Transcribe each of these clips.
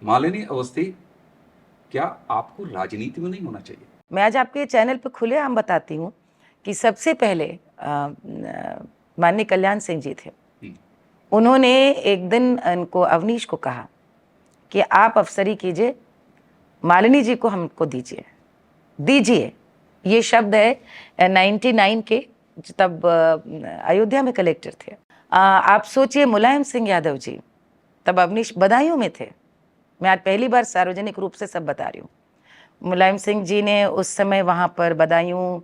मालिनी अवस्थी, क्या आपको राजनीति में नहीं होना चाहिए? मैं आज आपके चैनल पे खुलेआम बताती हूँ कि सबसे पहले माननीय कल्याण सिंह जी थे, उन्होंने एक दिन इनको अवनीश को कहा कि आप अफसरी कीजिए, मालिनी जी को हमको दीजिए। ये शब्द है 99 के, तब अयोध्या में कलेक्टर थे। आप सोचिए, मुलायम सिंह यादव जी तब अवनीश बदायूं में थे। मैं आज पहली बार सार्वजनिक रूप से सब बता रही हूँ। मुलायम सिंह जी ने उस समय वहाँ पर बदायूं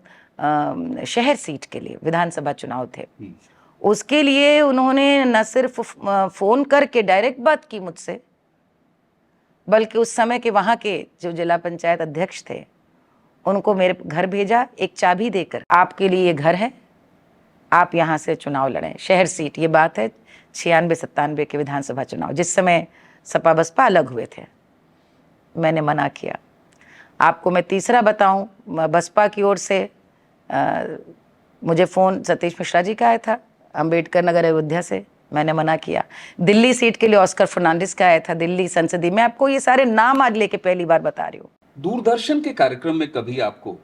शहर सीट के लिए विधानसभा चुनाव थे, उसके लिए उन्होंने न सिर्फ फ़ोन करके डायरेक्ट बात की मुझसे, बल्कि उस समय के वहाँ के जो जिला पंचायत अध्यक्ष थे उनको मेरे घर भेजा, एक चाबी देकर, आपके लिए ये घर है, आप यहाँ से चुनाव लड़ें। शहर सीट, ये बात है 96-97 के विधानसभा चुनाव, जिस समय सपा बसपा अलग हुए थे। मैंने मना किया। आपको मैं तीसरा बताऊं, बसपा की ओर से मुझे फ़ोन सतीश मिश्रा जी का आया था, अंबेडकर नगर अयोध्या से, मैंने मना किया। दिल्ली सीट के लिए ऑस्कर फर्नांडिस का आया था, दिल्ली संसदीय। मैं आपको ये सारे नाम आज लेके पहली बार बता रही हूँ। दूरदर्शन के कार्यक्रम में कभी आपको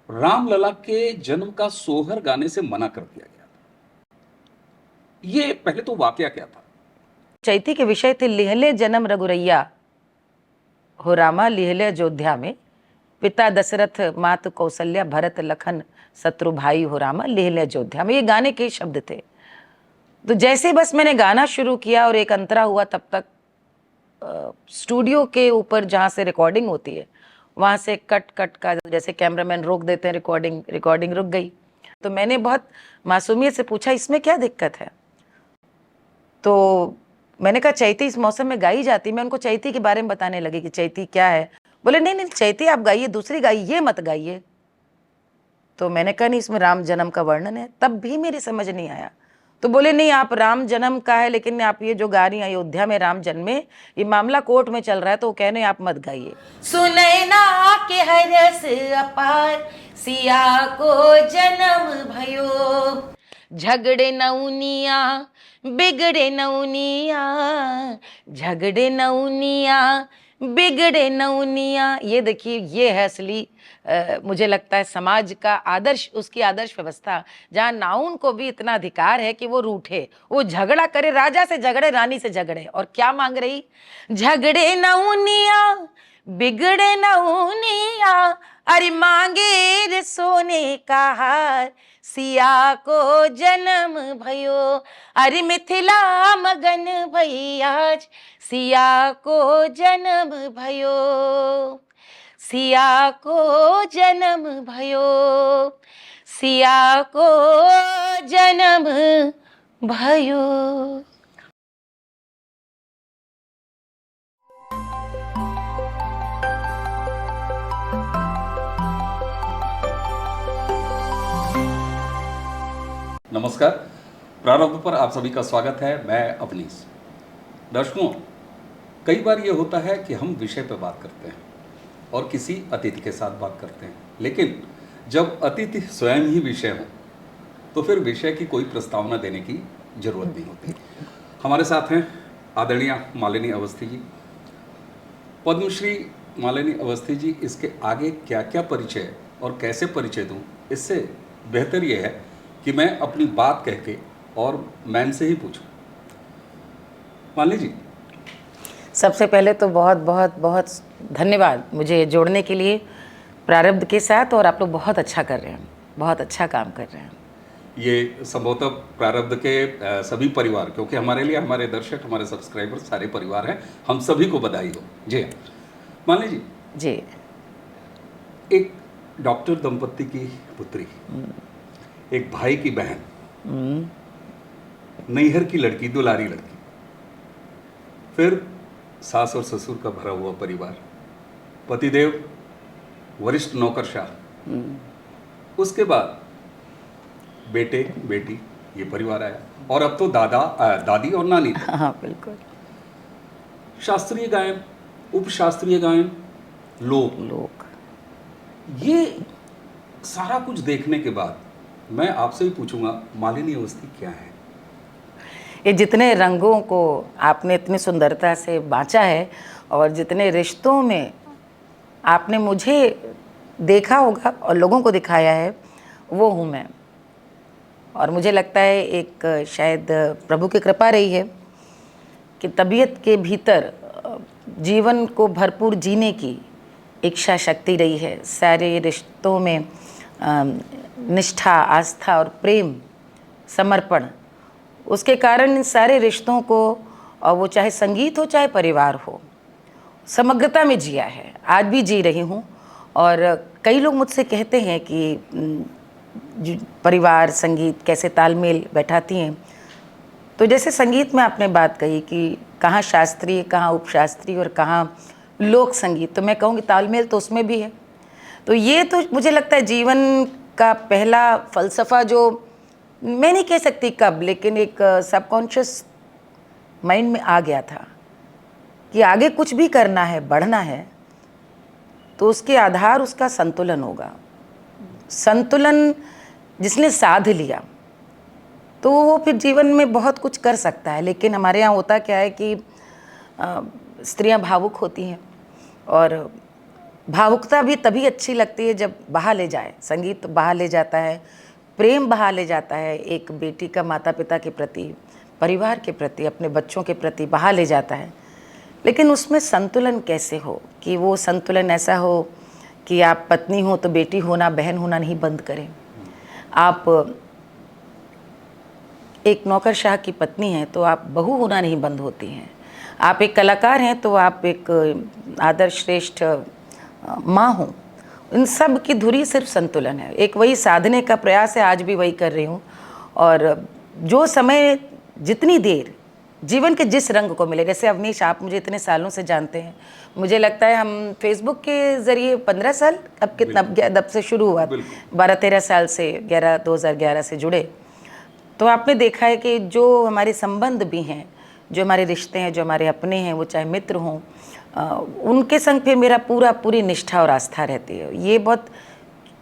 रामलला के जन्म का सोहर गाने से मना कर दिया गया था, ये पहले तो वाकया क्या था? चैती के विषय थे, लिहले जन्म रघुरैया हो रामा, लिहले अयोध्या में, पिता दशरथ मातु कौशल्या, भरत लखन शत्रु भाई हो रामा, लिहले अयोध्या में। ये गाने के शब्द थे। तो जैसे बस मैंने गाना शुरू किया और एक अंतरा हुआ, तब तक स्टूडियो के ऊपर जहाँ से रिकॉर्डिंग होती है वहाँ से कट का, जैसे कैमरामैन रोक देते हैं रिकॉर्डिंग रुक गई। तो मैंने बहुत मासूमियत से पूछा, इसमें क्या दिक्कत है? तो मैंने कहा चैती इस मौसम में गाई जाती। मैं उनको चैती के बारे में बताने लगी कि चैती क्या है। बोले नहीं चैती आप गाइए, दूसरी गाइए, ये मत गाइए। तो मैंने कहा नहीं, इसमें राम जन्म का वर्णन है। तब भी मेरी समझ नहीं आया। तो बोले नहीं, आप राम जन्म का है, लेकिन आप ये जो गा रही हैं अयोध्या में राम जन्मे, ये मामला कोर्ट में चल रहा है, तो वो कह रहे आप मत गाइए। सुनैना के हरस अपार, सिया को जन्म भयो, झगड़े नौनिया बिगड़े नौनिया, झगड़े नौनिया बिगड़े नौनिया। ये देखिए, ये है असली मुझे लगता है समाज का आदर्श, उसकी आदर्श व्यवस्था, जहाँ नाउन को भी इतना अधिकार है कि वो रूठे, वो झगड़ा करे, राजा से झगड़े, रानी से झगड़े। और क्या मांग रही? झगड़े नौनिया बिगड़े नौनिया, अरे मांगे रे सोने का हार, सिया को जन्म भयो, अरे मिथिला मगन भई आज, सिया को जन्म भयो, सिया को जन्म भयो, सिया को जन्म भयो। नमस्कार, प्रारंभ पर आप सभी का स्वागत है। मैं अवनीश। दर्शकों, कई बार ये होता है कि हम विषय पर बात करते हैं और किसी अतिथि के साथ बात करते हैं, लेकिन जब अतिथि स्वयं ही विषय हो तो फिर विषय की कोई प्रस्तावना देने की जरूरत नहीं होती। हमारे साथ हैं आदरणीय मालिनी अवस्थी जी। पद्मश्री मालिनी अवस्थी जी, इसके आगे क्या क्या परिचय और कैसे परिचय दूं, इससे बेहतर ये है कि मैं अपनी बात कह के और मैन से ही पूछूं। मालिनी जी, सबसे पहले तो बहुत बहुत बहुत धन्यवाद मुझे जोड़ने के लिए प्रारब्ध के साथ। और आप लोग बहुत अच्छा कर रहे हैं, बहुत अच्छा काम कर रहे हैं। ये संभवतः प्रारब्ध के सभी परिवार, क्योंकि हमारे लिए हमारे दर्शक, हमारे सब्सक्राइबर सारे परिवार हैं, हम सभी को बधाई हो। जी मालिनी जी, जी, एक डॉक्टर दंपत्ति की पुत्री, एक भाई की बहन, नैहर की लड़की, दुलारी लड़की, फिर सास और ससुर का भरा हुआ परिवार, पतिदेव, वरिष्ठ नौकरशाह, उसके बाद बेटे बेटी, ये परिवार आया, और अब तो दादी और नानी। हाँ बिल्कुल। शास्त्रीय गायन, उपशास्त्रीय गायन, लोक, ये सारा कुछ देखने के बाद मैं आपसे ही पूछूंगा, मालिनी अवस्थी क्या है? ये जितने रंगों को आपने इतनी सुंदरता से बाँचा है और जितने रिश्तों में आपने मुझे देखा होगा और लोगों को दिखाया है, वो हूँ मैं। और मुझे लगता है एक शायद प्रभु की कृपा रही है कि तबीयत के भीतर जीवन को भरपूर जीने की इच्छा शक्ति रही है। सारे रिश्तों में निष्ठा, आस्था और प्रेम, समर्पण, उसके कारण इन सारे रिश्तों को, और वो चाहे संगीत हो चाहे परिवार हो, समग्रता में जिया है। आज भी जी रही हूँ। और कई लोग मुझसे कहते हैं कि परिवार संगीत कैसे तालमेल बैठाती हैं। तो जैसे संगीत में आपने बात कही कि कहाँ शास्त्रीय, कहाँ उपशास्त्रीय और कहाँ लोक संगीत, तो मैं कहूँगी तालमेल तो उसमें भी है। तो ये तो मुझे लगता है जीवन का पहला फ़लसफ़ा, जो मैं नहीं कह सकती कब, लेकिन एक सबकॉन्शियस माइंड में आ गया था कि आगे कुछ भी करना है, बढ़ना है, तो उसके आधार उसका संतुलन होगा। संतुलन जिसने साध लिया तो वो फिर जीवन में बहुत कुछ कर सकता है। लेकिन हमारे यहाँ होता क्या है कि स्त्रियां भावुक होती हैं, और भावुकता भी तभी अच्छी लगती है जब बहा ले जाए। संगीत बहा ले जाता है, प्रेम बहा ले जाता है, एक बेटी का माता पिता के प्रति, परिवार के प्रति, अपने बच्चों के प्रति बहा ले जाता है। लेकिन उसमें संतुलन कैसे हो, कि वो संतुलन ऐसा हो कि आप पत्नी हो तो बेटी होना, बहन होना नहीं बंद करें। आप एक नौकरशाह की पत्नी हैं तो आप बहू होना नहीं बंद होती हैं। आप एक कलाकार हैं तो आप एक आदर्श श्रेष्ठ माँ हो। इन सब की धुरी सिर्फ संतुलन है। एक वही साधने का प्रयास है, आज भी वही कर रही हूँ। और जो समय, जितनी देर जीवन के जिस रंग को मिले, जैसे अवनीश आप मुझे इतने सालों से जानते हैं, मुझे लगता है हम फेसबुक के ज़रिए 15 साल, अब कितना, जब से शुरू हुआ 12-13 साल से, 2011 से जुड़े, तो आपने देखा है कि जो हमारे संबंध भी हैं, जो हमारे रिश्ते हैं, जो हमारे अपने हैं, वो चाहे मित्र हों, उनके संग फिर मेरा पूरी निष्ठा और आस्था रहती है। ये बहुत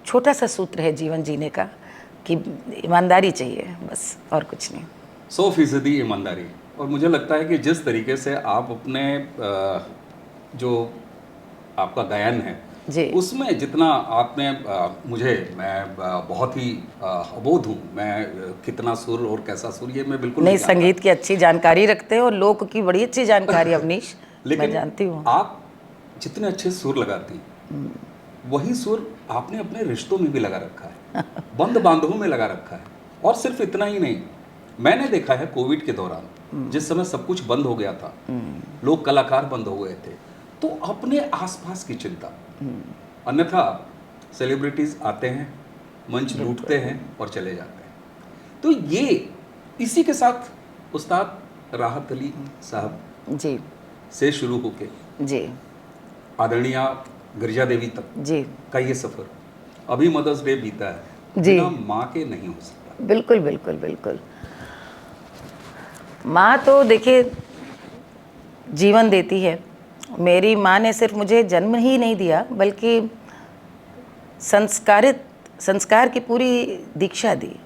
छोटा सा सूत्र है जीवन जीने का कि ईमानदारी चाहिए, बस, और कुछ नहीं। 100% ईमानदारी। और मुझे लगता है कि जिस तरीके से आप अपने जो आपका गायन है जी, उसमें जितना आपने मैं बहुत ही अबोध हूँ। मैं कितना सुर और कैसा सुर, ये मैं बिल्कुल नहीं, जानता। संगीत की अच्छी जानकारी रखते हैं और लोक की बड़ी अच्छी जानकारी अवनीश, मैं लेकिन जानती हूँ। आप जितने अच्छे सुर लगाती हैं, वही सुर आपने अपने रिश्तों में भी लगा रखा है, बंद बांधों में लगा रखा है। और सिर्फ इतना ही नहीं, मैंने देखा है कोविड के दौरान, जिस समय सब कुछ बंद हो गया था, लोग कलाकार बंद हो गए थे, तो अपने आसपास की चिंता, अन्यथा सेलिब्रिटीज आते हैं, मंच लूटते हैं और चले जाते हैं। तो ये इसी के साथ उस्ताद राहत अली साहब जी से शुरू होके जी आदरणीय गिरिजा देवी तक जी का ये सफ़र, अभी मदर्स डे बीता है, जी। बिना माँ के नहीं हो सकता। बिल्कुल बिल्कुल बिल्कुल। माँ तो देखिए जीवन देती है। मेरी माँ ने सिर्फ मुझे जन्म ही नहीं दिया, बल्कि संस्कार की पूरी दीक्षा दी।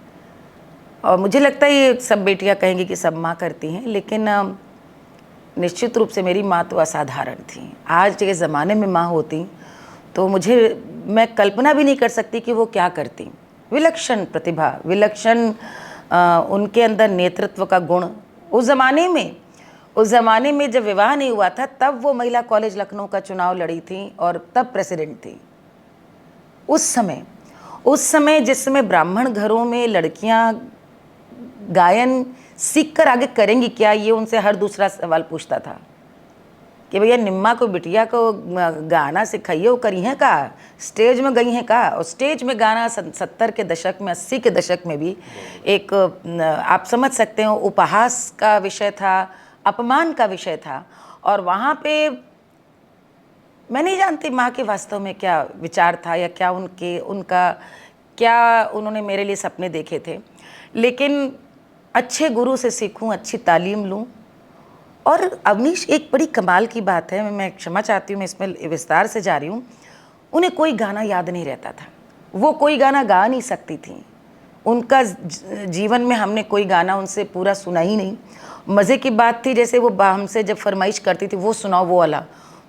और मुझे लगता है ये सब बेटियां कहेंगी कि सब माँ करती हैं, लेकिन निश्चित रूप से मेरी माँ तो असाधारण थी। आज के ज़माने में माँ होती तो मैं कल्पना भी नहीं कर सकती कि वो क्या करती। विलक्षण प्रतिभा, विलक्षण उनके अंदर नेतृत्व का गुण। उस ज़माने में जब विवाह नहीं हुआ था, तब वो महिला कॉलेज लखनऊ का चुनाव लड़ी थी और तब प्रेसिडेंट थी। उस समय जिस समय ब्राह्मण घरों में लड़कियां गायन सीखकर आगे करेंगी क्या, ये उनसे हर दूसरा सवाल पूछता था कि भैया निम्मा को बिटिया को गाना सिखाइए, वो करी हैं का, स्टेज में गई हैं का। और स्टेज में गाना 70 के दशक में, 80 के दशक में भी एक आप समझ सकते हो उपहास का विषय था, अपमान का विषय था। और वहाँ पे मैं नहीं जानती माँ के वास्तव में क्या विचार था, या क्या उन्होंने मेरे लिए सपने देखे थे। लेकिन अच्छे गुरु से सीखूं, अच्छी तालीम लूं। और अवनीश, एक बड़ी कमाल की बात है, मैं क्षमा चाहती हूँ, मैं इसमें विस्तार से जा रही हूँ। उन्हें कोई गाना याद नहीं रहता था, वो कोई गाना गा नहीं सकती थी, उनका जीवन में हमने कोई गाना उनसे पूरा सुना ही नहीं। मज़े की बात थी, जैसे वो हमसे जब फरमाइश करती थी वो सुनाओ वो वाला,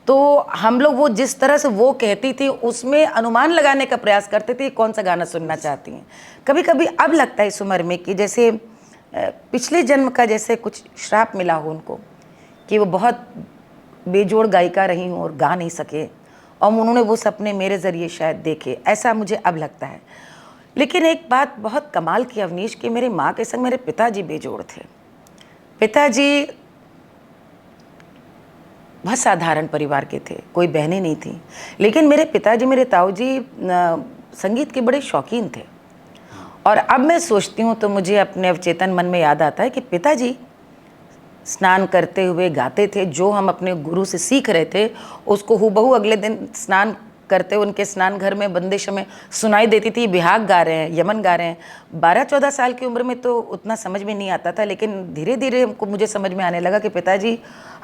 तो हम लोग वो जिस तरह से वो कहती थी उसमें अनुमान लगाने का प्रयास करते थे कौन सा गाना सुनना चाहती हैं। कभी कभी अब लगता है इस उम्र में कि जैसे पिछले जन्म का जैसे कुछ श्राप मिला हो उनको, कि वो बहुत बेजोड़ गायिका रही हूँ और गा नहीं सके, और उन्होंने वो सपने मेरे ज़रिए शायद देखे, ऐसा मुझे अब लगता है। लेकिन एक बात बहुत कमाल की अवनीश, कि मेरी माँ के संग मेरे पिताजी बेजोड़ थे। पिताजी बहुत साधारण परिवार के थे, कोई बहनें नहीं थी, लेकिन मेरे पिताजी, मेरे ताऊजी संगीत के बड़े शौकीन थे। और अब मैं सोचती हूँ तो मुझे अपने अवचेतन मन में याद आता है कि पिताजी स्नान करते हुए गाते थे, जो हम अपने गुरु से सीख रहे थे उसको हूबहू अगले दिन स्नान करते हुए उनके स्नान घर में बंदिश में सुनाई देती थी। बिहाग गा रहे हैं, यमन गा रहे हैं। 12-14 साल की उम्र में तो उतना समझ में नहीं आता था, लेकिन धीरे धीरे मुझे समझ में आने लगा कि पिताजी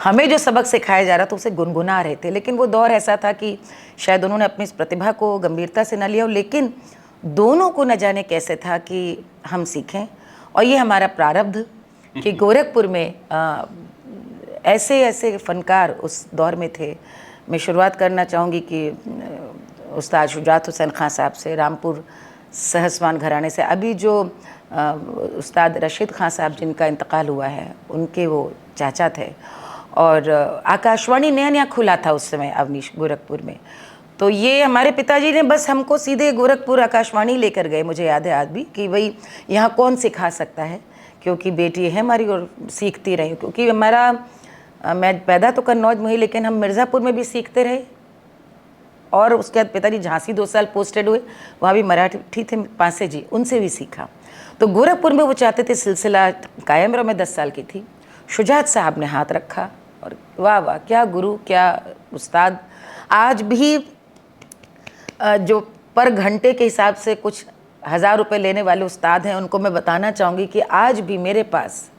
हमें जो सबक सिखाया जा रहा था उसे गुनगुना रहे थे। लेकिन वो दौर ऐसा था कि शायद उन्होंने अपनी इस प्रतिभा को गंभीरता से न लिया हो, लेकिन दोनों को न जाने कैसे था कि हम सीखें। और ये हमारा प्रारब्ध कि गोरखपुर में ऐसे ऐसे फनकार उस दौर में थे। मैं शुरुआत करना चाहूँगी कि उस्ताद शुजात हुसैन खां साहब से, रामपुर सहसवान घराने से। अभी जो उस्ताद रशीद खां साहब जिनका इंतकाल हुआ है, उनके वो चाचा थे। और आकाशवाणी नया नया खुला था उस समय अवनीश, गोरखपुर में। तो ये हमारे पिताजी ने बस हमको सीधे गोरखपुर आकाशवाणी लेकर गए, मुझे याद है आज भी, कि भाई यहाँ कौन सिखा सकता है, क्योंकि बेटी है हमारी और सीखती रही। क्योंकि हमारा मैं पैदा तो कन्नौज में हुई, लेकिन हम मिर्ज़ापुर में भी सीखते रहे। और उसके बाद पिताजी झांसी 2 साल पोस्टेड हुए, वहाँ भी मराठी थे पासे जी, उनसे भी सीखा। तो गोरखपुर में वो चाहते थे सिलसिला कायम रहो। मैं 10 साल की थी, शुजात साहब ने हाथ रखा और वाह वाह, क्या गुरु, क्या उस्ताद। आज भी जो पर घंटे के हिसाब से कुछ 1000 रुपये लेने वाले उस्ताद हैं, उनको मैं बताना चाहूँगी कि आज भी मेरे पास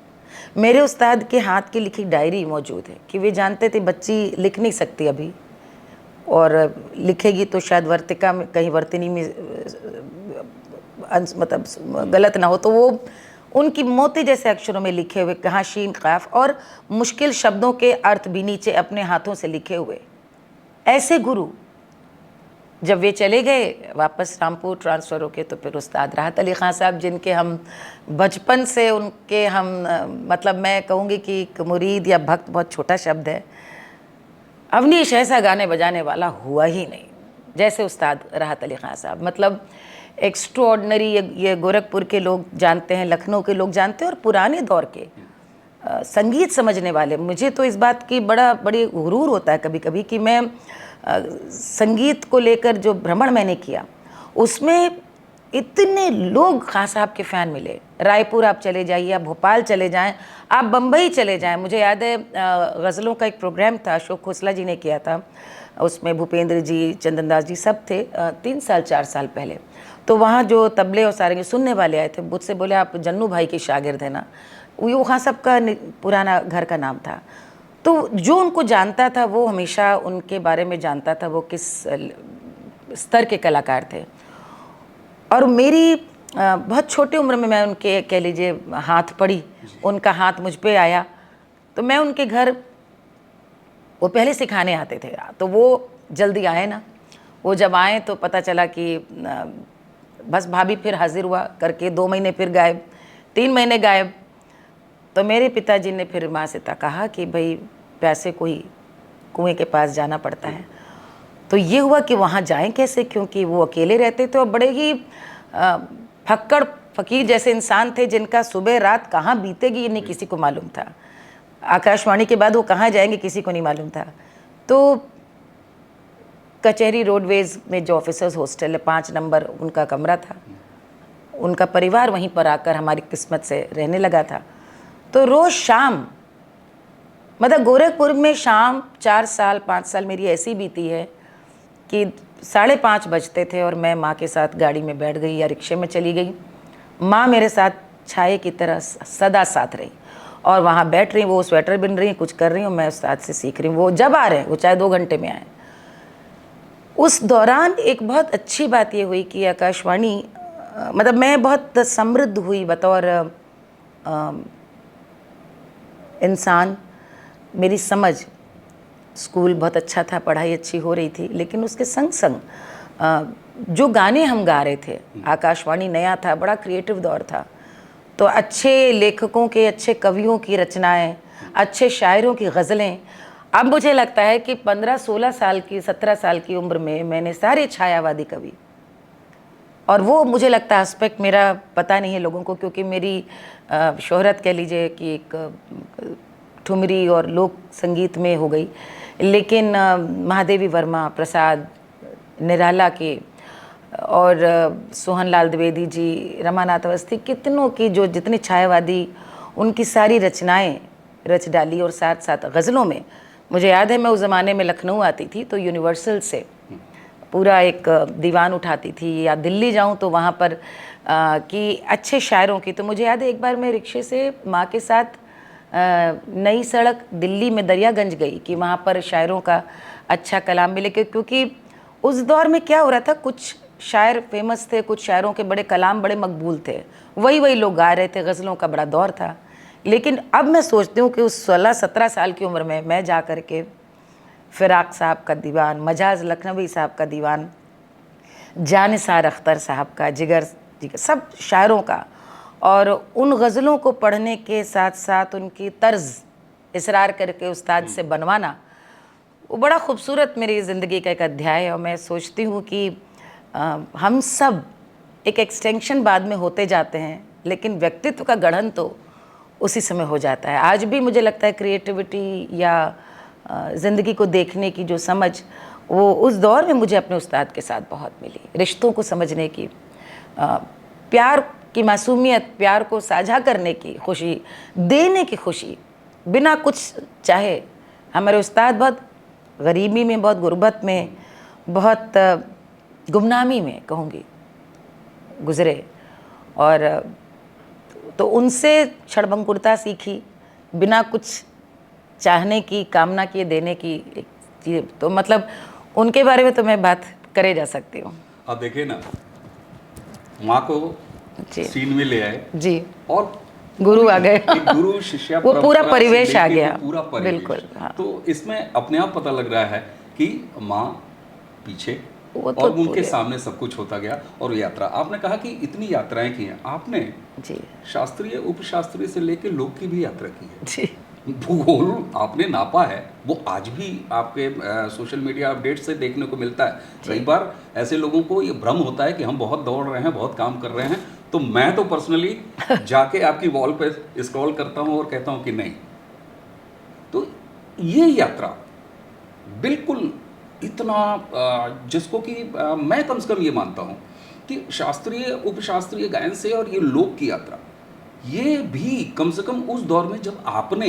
मेरे उस्ताद के हाथ की लिखी डायरी मौजूद है। कि वे जानते थे बच्ची लिख नहीं सकती अभी, और लिखेगी तो शायद वर्तिका में कहीं वर्तिनी में मतलब गलत ना हो, तो वो उनकी मोती जैसे अक्षरों में लिखे हुए, कहाँ शीन काफ, और मुश्किल शब्दों के अर्थ भी नीचे अपने हाथों से लिखे हुए। ऐसे गुरु जब वे चले गए वापस रामपुर ट्रांसफ़र होके, तो फिर उस्ताद राहत अली ख़ान साहब, जिनके हम बचपन से उनके हम मतलब मैं कहूँगी कि एक मुरीद या भक्त बहुत छोटा शब्द है। अवनीश ऐसा गाने बजाने वाला हुआ ही नहीं जैसे उस्ताद राहत अली ख़ान साहब। मतलब एक्स्ट्राऑर्डिनरी, ये गोरखपुर के लोग जानते हैं, लखनऊ के लोग जानते हैं, और पुराने दौर के संगीत समझने वाले। मुझे तो इस बात की बड़ी गुरूर होता है कभी कभी कि मैं संगीत को लेकर जो भ्रमण मैंने किया, उसमें इतने लोग खान साहब के फ़ैन मिले। रायपुर आप चले जाइए, आप भोपाल चले जाएं, आप बम्बई चले जाएं। मुझे याद है गज़लों का एक प्रोग्राम था, अशोक खोसला जी ने किया था, उसमें भूपेंद्र जी, चंदन दास जी सब थे 3 साल 4 साल पहले। तो वहाँ जो तबले और सारंगी सुनने वाले आए थे, मुझसे बोले आप जन्नू भाई के शागिर्द हैं ना। वो खान साहब का पुराना घर का नाम था। तो जो उनको जानता था वो हमेशा उनके बारे में जानता था वो किस स्तर के कलाकार थे। और मेरी बहुत छोटी उम्र में मैं उनके कह लीजिए हाथ पड़ी, उनका हाथ मुझ पे आया। तो मैं उनके घर, वो पहले सिखाने आते थे, तो वो जल्दी आए ना। वो जब आए तो पता चला कि बस भाभी फिर हाजिर हुआ करके 2 महीने फिर गायब, 3 महीने गायब। तो मेरे पिताजी ने फिर माँ से कहा कि भाई पैसे कोई कुएं के पास जाना पड़ता है। तो ये हुआ कि वहाँ जाएं कैसे, क्योंकि वो अकेले रहते थे और बड़े ही फक्कड़ फ़कीर जैसे इंसान थे, जिनका सुबह रात कहाँ बीतेगी ये नहीं किसी को मालूम था। आकाशवाणी के बाद वो कहाँ जाएंगे किसी को नहीं मालूम था। तो कचहरी रोडवेज़ में जो ऑफिसर्स हॉस्टल है 5 नंबर उनका कमरा था, उनका परिवार वहीं पर आकर हमारी किस्मत से रहने लगा था। तो रोज़ शाम, मतलब गोरखपुर में शाम 4 साल 5 साल मेरी ऐसी बीती है कि 5:30 बजते थे और मैं माँ के साथ गाड़ी में बैठ गई या रिक्शे में चली गई। माँ मेरे साथ छाए की तरह सदा साथ रही, और वहाँ बैठ रही, वो स्वेटर बिन रही, कुछ कर रही हूँ, मैं उस्ताद से सीख रही हूँ। वो जब आ रहे हैं, वो चाहे 2 घंटे में आए। उस दौरान एक बहुत अच्छी बात ये हुई कि आकाशवाणी मतलब मैं बहुत समृद्ध हुई बतौर इंसान। मेरी समझ, स्कूल बहुत अच्छा था, पढ़ाई अच्छी हो रही थी, लेकिन उसके संग संग जो गाने हम गा रहे थे, आकाशवाणी नया था, बड़ा क्रिएटिव दौर था, तो अच्छे लेखकों के, अच्छे कवियों की रचनाएं, अच्छे शायरों की गज़लें, अब मुझे लगता है कि 15-16 साल की, 17 साल की उम्र में मैंने सारे छायावादी कवि, और वो मुझे लगता है एस्पेक्ट मेरा पता नहीं है लोगों को, क्योंकि मेरी शोहरत कह लीजिए कि एक ठुमरी और लोक संगीत में हो गई, लेकिन महादेवी वर्मा, प्रसाद निराला के, और सोहन लाल द्विवेदी जी, रमानाथ अवस्थी, कितनों की जो जितनी छायावादी, उनकी सारी रचनाएं रच डाली। और साथ साथ गज़लों में मुझे याद है, मैं उस ज़माने में लखनऊ आती थी तो यूनिवर्सल से पूरा एक दीवान उठाती थी, या दिल्ली जाऊं तो वहाँ पर कि अच्छे शायरों की। तो मुझे याद है एक बार मैं रिक्शे से माँ के साथ नई सड़क दिल्ली में दरियागंज गई कि वहाँ पर शायरों का अच्छा कलाम मिले, क्योंकि उस दौर में क्या हो रहा था, कुछ शायर फेमस थे, कुछ शायरों के बड़े कलाम बड़े मकबूल थे, वही लोग गा रहे थे, गज़लों का बड़ा दौर था। लेकिन अब मैं सोचती हूँ कि उस 16-17 साल की उम्र में मैं जा कर के फ़िराक साहब का दीवान, मजाज लखनवी साहब का दीवान, जानिसार अख्तर साहब का, जिगर जी का, सब शायरों का, और उन गज़लों को पढ़ने के साथ साथ उनकी तर्ज इसरार करके उस्ताद से बनवाना, वो बड़ा खूबसूरत मेरी ज़िंदगी का एक अध्याय है। और मैं सोचती हूँ कि हम सब एक एक्सटेंशन बाद में होते जाते हैं, लेकिन व्यक्तित्व का गढ़न तो उसी समय हो जाता है। आज भी मुझे लगता है क्रिएटिविटी या ज़िंदगी को देखने की जो समझ, वो उस दौर में मुझे अपने उस्ताद के साथ बहुत मिली। रिश्तों को समझने की, प्यार की मासूमियत, प्यार को साझा करने की खुशी, देने की खुशी, बिना कुछ चाहे। हमारे उस्ताद बहुत गरीबी में, बहुत गुर्बत में, बहुत गुमनामी में कहूँगी गुज़रे, और तो उनसे क्षणभंगुरता सीखी, बिना कुछ चाहने की, कामना किए देने की एक चीज़। तो मतलब उनके बारे में तो मैं बात करे जा सकती हूँ। अब देखिए ना, माँ को जी सीन में ले आए जी, और गुरु आ गए एक गुरु शिष्या वो पूरा परंपरा से परिवेश आ लेके गया, वो पूरा परिवेश। बिल्कुल, हाँ। तो इसमें अपने आप पता लग रहा है कि माँ पीछे वो तो और उनके पूरे, सामने सब कुछ होता गया। और यात्रा, आपने कहा कि इतनी यात्राएं की हैं आपने, जी शास्त्रीय, उपशास्त्रीय से लेके लोक की भी यात्रा की है। जी भूगोल आपने नापा है, वो आज भी आपके सोशल मीडिया अपडेट से देखने को मिलता है। कई बार ऐसे लोगों को ये भ्रम होता है कि हम बहुत दौड़ रहे हैं, बहुत काम कर रहे हैं, तो मैं तो पर्सनली जाके आपकी वॉल पे स्क्रॉल करता हूँ और कहता हूँ कि नहीं। तो ये यात्रा बिल्कुल इतना जिसको कि मैं कम से कम ये मानता हूँ कि शास्त्रीय, उपशास्त्रीय गायन से और ये लोक की यात्रा, ये भी कम से कम उस दौर में जब आपने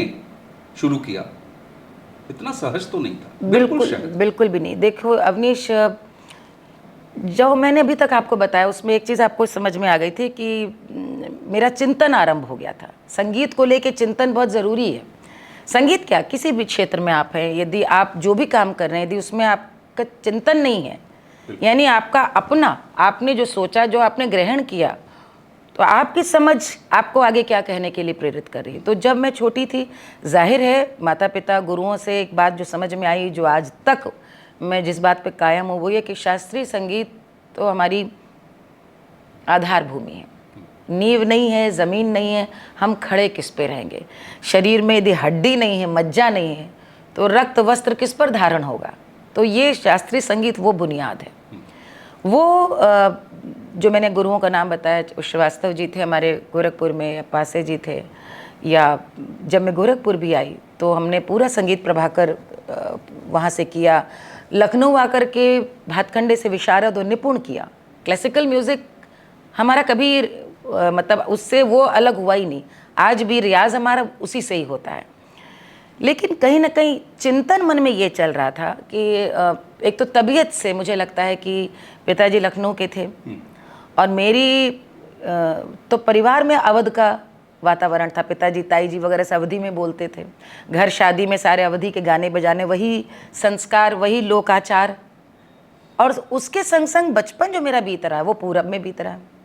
शुरू किया, इतना सहज तो नहीं था। बिल्कुल सहज। बिल्कुल भी नहीं। देखो अवनीश, जो मैंने अभी तक आपको बताया उसमें एक चीज़ आपको समझ में आ गई थी कि मेरा चिंतन आरंभ हो गया था। संगीत को लेके चिंतन बहुत ज़रूरी है। संगीत क्या, किसी भी क्षेत्र में आप हैं, यदि आप जो भी काम कर रहे हैं, यदि उसमें आपका चिंतन नहीं है, यानी आपका अपना, आपने जो सोचा, जो आपने ग्रहण किया, तो आपकी समझ आपको आगे क्या कहने के लिए प्रेरित कर रही है। तो जब मैं छोटी थी, जाहिर है माता पिता, गुरुओं से एक बात जो समझ में आई, जो आज तक मैं जिस बात पे कायम हूँ, वो ये कि शास्त्रीय संगीत तो हमारी आधार भूमि है। नींव नहीं है, ज़मीन नहीं है, हम खड़े किस पे रहेंगे। शरीर में यदि हड्डी नहीं है, मज्जा नहीं है, तो रक्त वस्त्र किस पर धारण होगा। तो ये शास्त्रीय संगीत वो बुनियाद है। वो जो मैंने गुरुओं का नाम बताया, श्रीवास्तव जी थे हमारे गोरखपुर में, या पासे जी थे, या जब मैं गोरखपुर भी आई तो हमने पूरा संगीत प्रभाकर वहाँ से किया। लखनऊ आकर के भातखंडे से विशारद और निपुण किया। क्लासिकल म्यूज़िक हमारा कभी मतलब उससे वो अलग हुआ ही नहीं। आज भी रियाज हमारा उसी से ही होता है। लेकिन कहीं ना कहीं चिंतन मन में ये चल रहा था कि एक तो तबीयत से मुझे लगता है कि पिताजी लखनऊ के थे, और मेरी तो परिवार में अवध का वातावरण था। पिताजी ताई जी वगैरह से अवधी में बोलते थे। घर शादी में सारे अवधी के गाने बजाने, वही संस्कार, वही लोकाचार, और उसके संग संग बचपन जो मेरा बीत रहा है वो पूरब में बीत रहा है।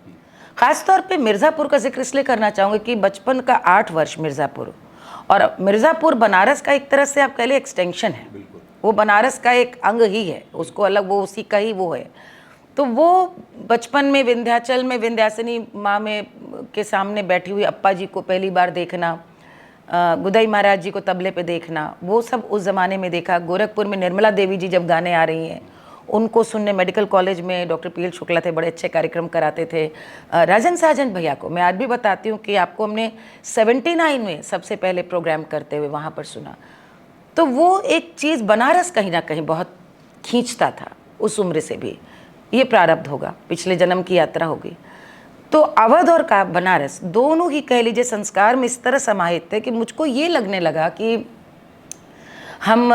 ख़ास तौर पे मिर्ज़ापुर का जिक्र इसलिए करना चाहूँगी कि बचपन का 8 वर्ष मिर्ज़ापुर, और मिर्ज़ापुर बनारस का एक तरह से आप कह लें एक्सटेंशन है, बिल्कुल। वो बनारस का एक अंग ही है, उसको अलग वो उसी का ही वो है। तो वो बचपन में विंध्याचल में विंध्याचली माँ में के सामने बैठी हुई अप्पा जी को पहली बार देखना, गुदाई महाराज जी को तबले पे देखना, वो सब उस ज़माने में देखा। गोरखपुर में निर्मला देवी जी जब गाने आ रही हैं उनको सुनने, मेडिकल कॉलेज में डॉक्टर पी एल शुक्ला थे, बड़े अच्छे कार्यक्रम कराते थे। राजन साजन भैया को मैं आज भी बताती हूँ कि आपको हमने 79 में सबसे पहले प्रोग्राम करते हुए वहाँ पर सुना। तो वो एक चीज़ बनारस कहीं ना कहीं बहुत खींचता था उस उम्र से भी। ये प्रारब्ध होगा, पिछले जन्म की यात्रा होगी। तो अवध और का बनारस दोनों ही कह लीजिए संस्कार में इस तरह समाहित थे कि मुझको ये लगने लगा कि हम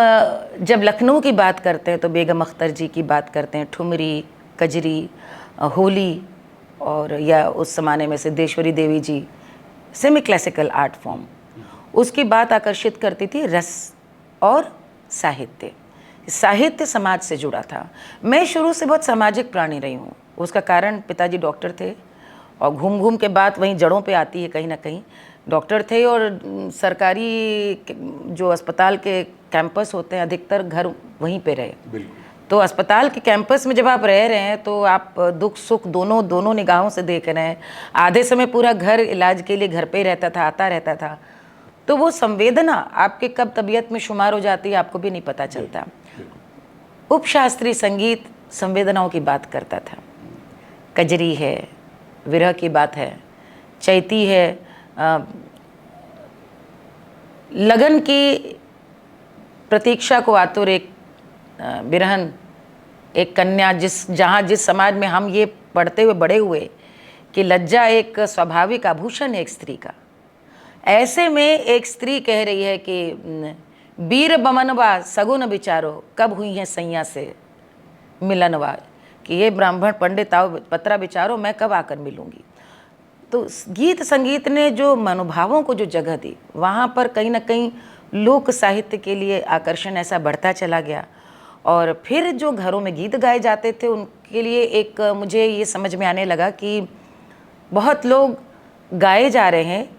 जब लखनऊ की बात करते हैं तो बेगम अख्तर जी की बात करते हैं, ठुमरी, कजरी, होली, और या उस ज़माने में सिद्धेश्वरी देवी जी, सेमी क्लासिकल आर्ट फॉर्म, उसकी बात आकर्षित करती थी रस और साहित्य। साहित्य समाज से जुड़ा था। मैं शुरू से बहुत सामाजिक प्राणी रही हूँ। उसका कारण पिताजी डॉक्टर थे और घूम घूम के बात वहीं जड़ों पे आती है, कहीं ना कहीं डॉक्टर थे और सरकारी जो अस्पताल के कैंपस होते हैं अधिकतर घर वहीं पे रहे। बिल्कुल। तो अस्पताल के कैंपस में जब आप रह रहे हैं तो आप दुख सुख दोनों निगाहों से देख रहे हैं। आधे समय पूरा घर इलाज के लिए घर पे ही रहता था, आता रहता था। तो वो संवेदना आपके कब तबीयत में शुमार हो जाती है आपको भी नहीं पता चलता। उपशास्त्रीय संगीत संवेदनाओं की बात करता था। कजरी है, विरह की बात है, चैती है, लगन की प्रतीक्षा को आतुर एक बिरहन, एक कन्या, जिस समाज में हम ये पढ़ते हुए बड़े हुए कि लज्जा एक स्वाभाविक आभूषण है एक स्त्री का, ऐसे में एक स्त्री कह रही है कि वीर बमनवा सगुन विचारो, कब हुई है सैया से मिलनवा, कि ये ब्राह्मण पंडित आओ पत्रा विचारो, मैं कब आकर मिलूंगी। तो गीत संगीत ने जो मनोभावों को जो जगह दी, वहाँ पर कहीं ना कहीं लोक साहित्य के लिए आकर्षण ऐसा बढ़ता चला गया। और फिर जो घरों में गीत गाए जाते थे उनके लिए एक मुझे ये समझ में आने लगा कि बहुत लोग गाए जा रहे हैं,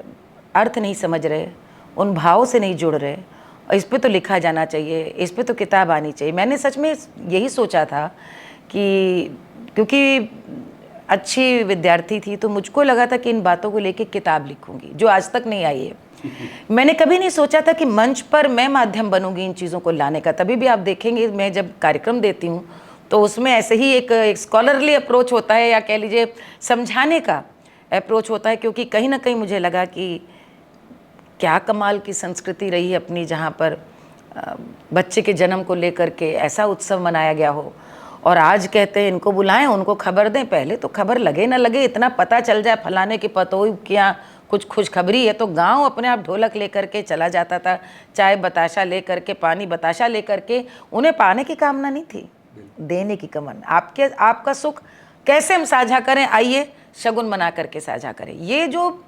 अर्थ नहीं समझ रहे, उन भाव से नहीं जुड़ रहे, और इस पे तो लिखा जाना चाहिए, इस पे तो किताब आनी चाहिए। मैंने सच में यही सोचा था कि क्योंकि अच्छी विद्यार्थी थी तो मुझको लगा था कि इन बातों को लेके किताब लिखूंगी जो आज तक नहीं आई है। मैंने कभी नहीं सोचा था कि मंच पर मैं माध्यम बनूंगी इन चीज़ों को लाने का। तभी भी आप देखेंगे मैं जब कार्यक्रम देती हूँ तो उसमें ऐसे ही एक स्कॉलरली अप्रोच होता है, या कह लीजिए समझाने का अप्रोच होता है, क्योंकि कहीं ना कहीं मुझे लगा कि क्या कमाल की संस्कृति रही है अपनी, जहाँ पर बच्चे के जन्म को लेकर के ऐसा उत्सव मनाया गया हो। और आज कहते हैं इनको बुलाएं, उनको खबर दें। पहले तो खबर लगे ना लगे, इतना पता चल जाए फलाने की पतोई क्या कुछ खुशखबरी है तो गांव अपने आप ढोलक लेकर के चला जाता था, चाय बताशा लेकर के, पानी बताशा लेकर के। उन्हें पाने की कामना नहीं थी, देने की कामना। आपका सुख कैसे हम साझा करें, आइए शगुन मना करके साझा करें। ये जो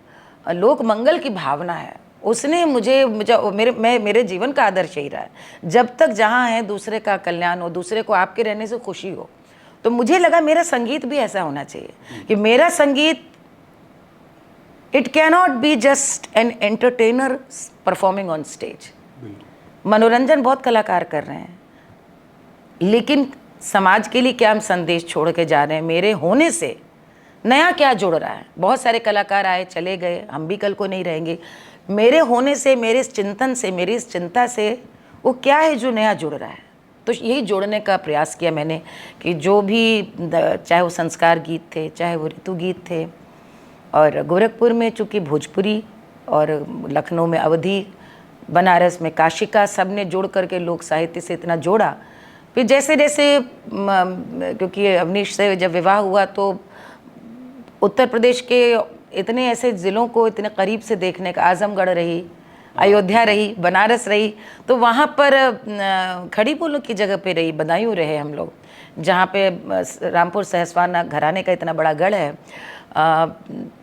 लोक मंगल की भावना है उसने मेरे जीवन का आदर्श यही रहा है। जब तक जहाँ है दूसरे का कल्याण हो, दूसरे को आपके रहने से खुशी हो, तो मुझे लगा मेरा संगीत भी ऐसा होना चाहिए कि मेरा संगीत it cannot be just an entertainer performing on stage. मनोरंजन बहुत कलाकार कर रहे हैं, लेकिन समाज के लिए क्या हम संदेश छोड़ के जा रहे हैं, मेरे होने से नया क्या जुड़ रहा है। बहुत सारे कलाकार आए चले गए, हम भी कल को नहीं रहेंगे। मेरे होने से, मेरे इस चिंतन से, मेरी इस चिंता से वो क्या है जो नया जुड़ रहा है। तो यही जोड़ने का प्रयास किया मैंने कि जो भी, चाहे वो संस्कार गीत थे, चाहे वो ऋतु गीत थे, और गोरखपुर में चूँकि भोजपुरी, और लखनऊ में अवधी, बनारस में काशिका, सब ने जोड़ करके लोक साहित्य से इतना जोड़ा। फिर जैसे जैसे क्योंकि अवनीश से जब विवाह हुआ तो उत्तर प्रदेश के इतने ऐसे ज़िलों को इतने करीब से देखने का, आजमगढ़ रही, अयोध्या रही, बनारस रही, तो वहाँ पर खड़ी बोलों की जगह पे रही, बदायूं रहे हम लोग, जहाँ पे रामपुर सहसवाना घराने का इतना बड़ा गढ़ है।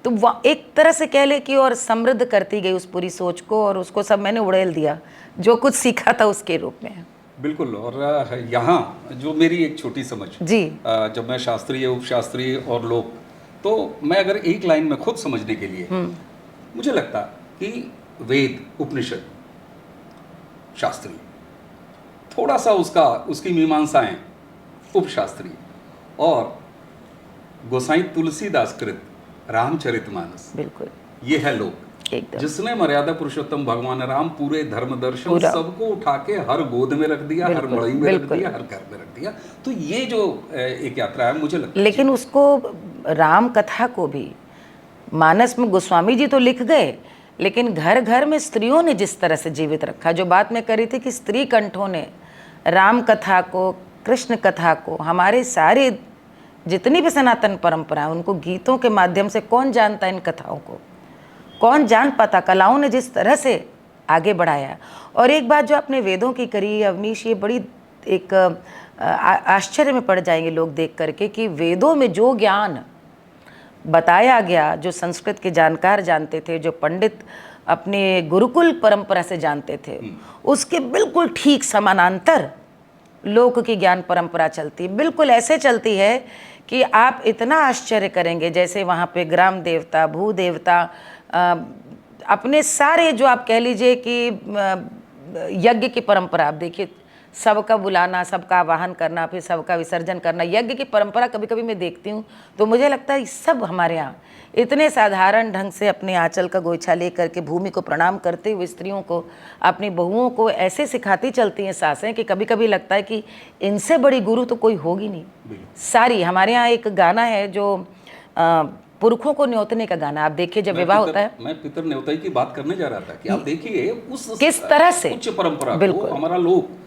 तो वह एक तरह से कह ले कि और समृद्ध करती गई उस पूरी सोच को, और उसको सब मैंने उड़ेल दिया जो कुछ सीखा था उसके रूप में। बिल्कुल। और यहाँ जो मेरी एक छोटी समझ जी, जब मैं शास्त्रीय, उपशास्त्रीय और लोक तो मैं अगर एक लाइन में खुद समझने के लिए, मुझे लगता कि वेद, उपनिषद, शास्त्रीय, थोड़ा सा उसकी मीमांसाएं उपशास्त्रीय, और गोसाई तुलसीदास कृत रामचरितमानस, बिल्कुल ये है लोक, एकदम जिसने मर्यादा पुरुषोत्तम भगवान राम पूरे धर्म दर्शन पूरा। सबको उठा के हर गोद में रख दिया, हर बिल्कुल, मड़ई में रख बिल्कुल। दिया, हर घर में रख दिया। तो ये जो एक यात्रा है, मुझे लगता है लेकिन उसको राम कथा को भी मानस में गोस्वामी जी तो लिख गए, लेकिन घर घर में स्त्रियों ने जिस तरह से जीवित रखा, जो बात मैं करी थी कि स्त्री कंठों ने राम कथा को, कृष्ण कथा को, हमारे सारे जितनी भी सनातन परंपरा है उनको गीतों के माध्यम से, कौन जानता इन कथाओं को, कौन जान पाता, कलाओं ने जिस तरह से आगे बढ़ाया। और एक बात जो आपने वेदों की करी अवनीश, ये बड़ी एक आश्चर्य में पड़ जाएंगे लोग देख करके कि वेदों में जो ज्ञान बताया गया, जो संस्कृत के जानकार जानते थे, जो पंडित अपने गुरुकुल परंपरा से जानते थे, उसके बिल्कुल ठीक समानांतर लोक की ज्ञान परंपरा चलती है। बिल्कुल ऐसे चलती है कि आप इतना आश्चर्य करेंगे, जैसे वहाँ पे ग्राम देवता, भू देवता, अपने सारे जो आप कह लीजिए कि यज्ञ की परंपरा, आप देखिए सबका बुलाना, सबका आवाहन करना, फिर सबका विसर्जन करना, यज्ञ की परंपरा कभी कभी मैं देखती हूँ तो मुझे लगता है सब हमारे यहाँ इतने साधारण ढंग से अपने आंचल का गोइछा ले करके भूमि को प्रणाम करते हुए स्त्रियों को, अपनी बहुओं को ऐसे सिखाती चलती हैं सासें कि कभी कभी लगता है कि इनसे बड़ी गुरु तो कोई होगी नहीं। सारी हमारे यहाँ एक गाना है जो पुरखों को न्योतने का गाना, आप देखिए जब विवाह होता है, मैं पितर न्योताई की बात करने जा रहा था कि आप देखिए उस किस तरह से उच्च परंपरा को बिल्कुल हमारा लोग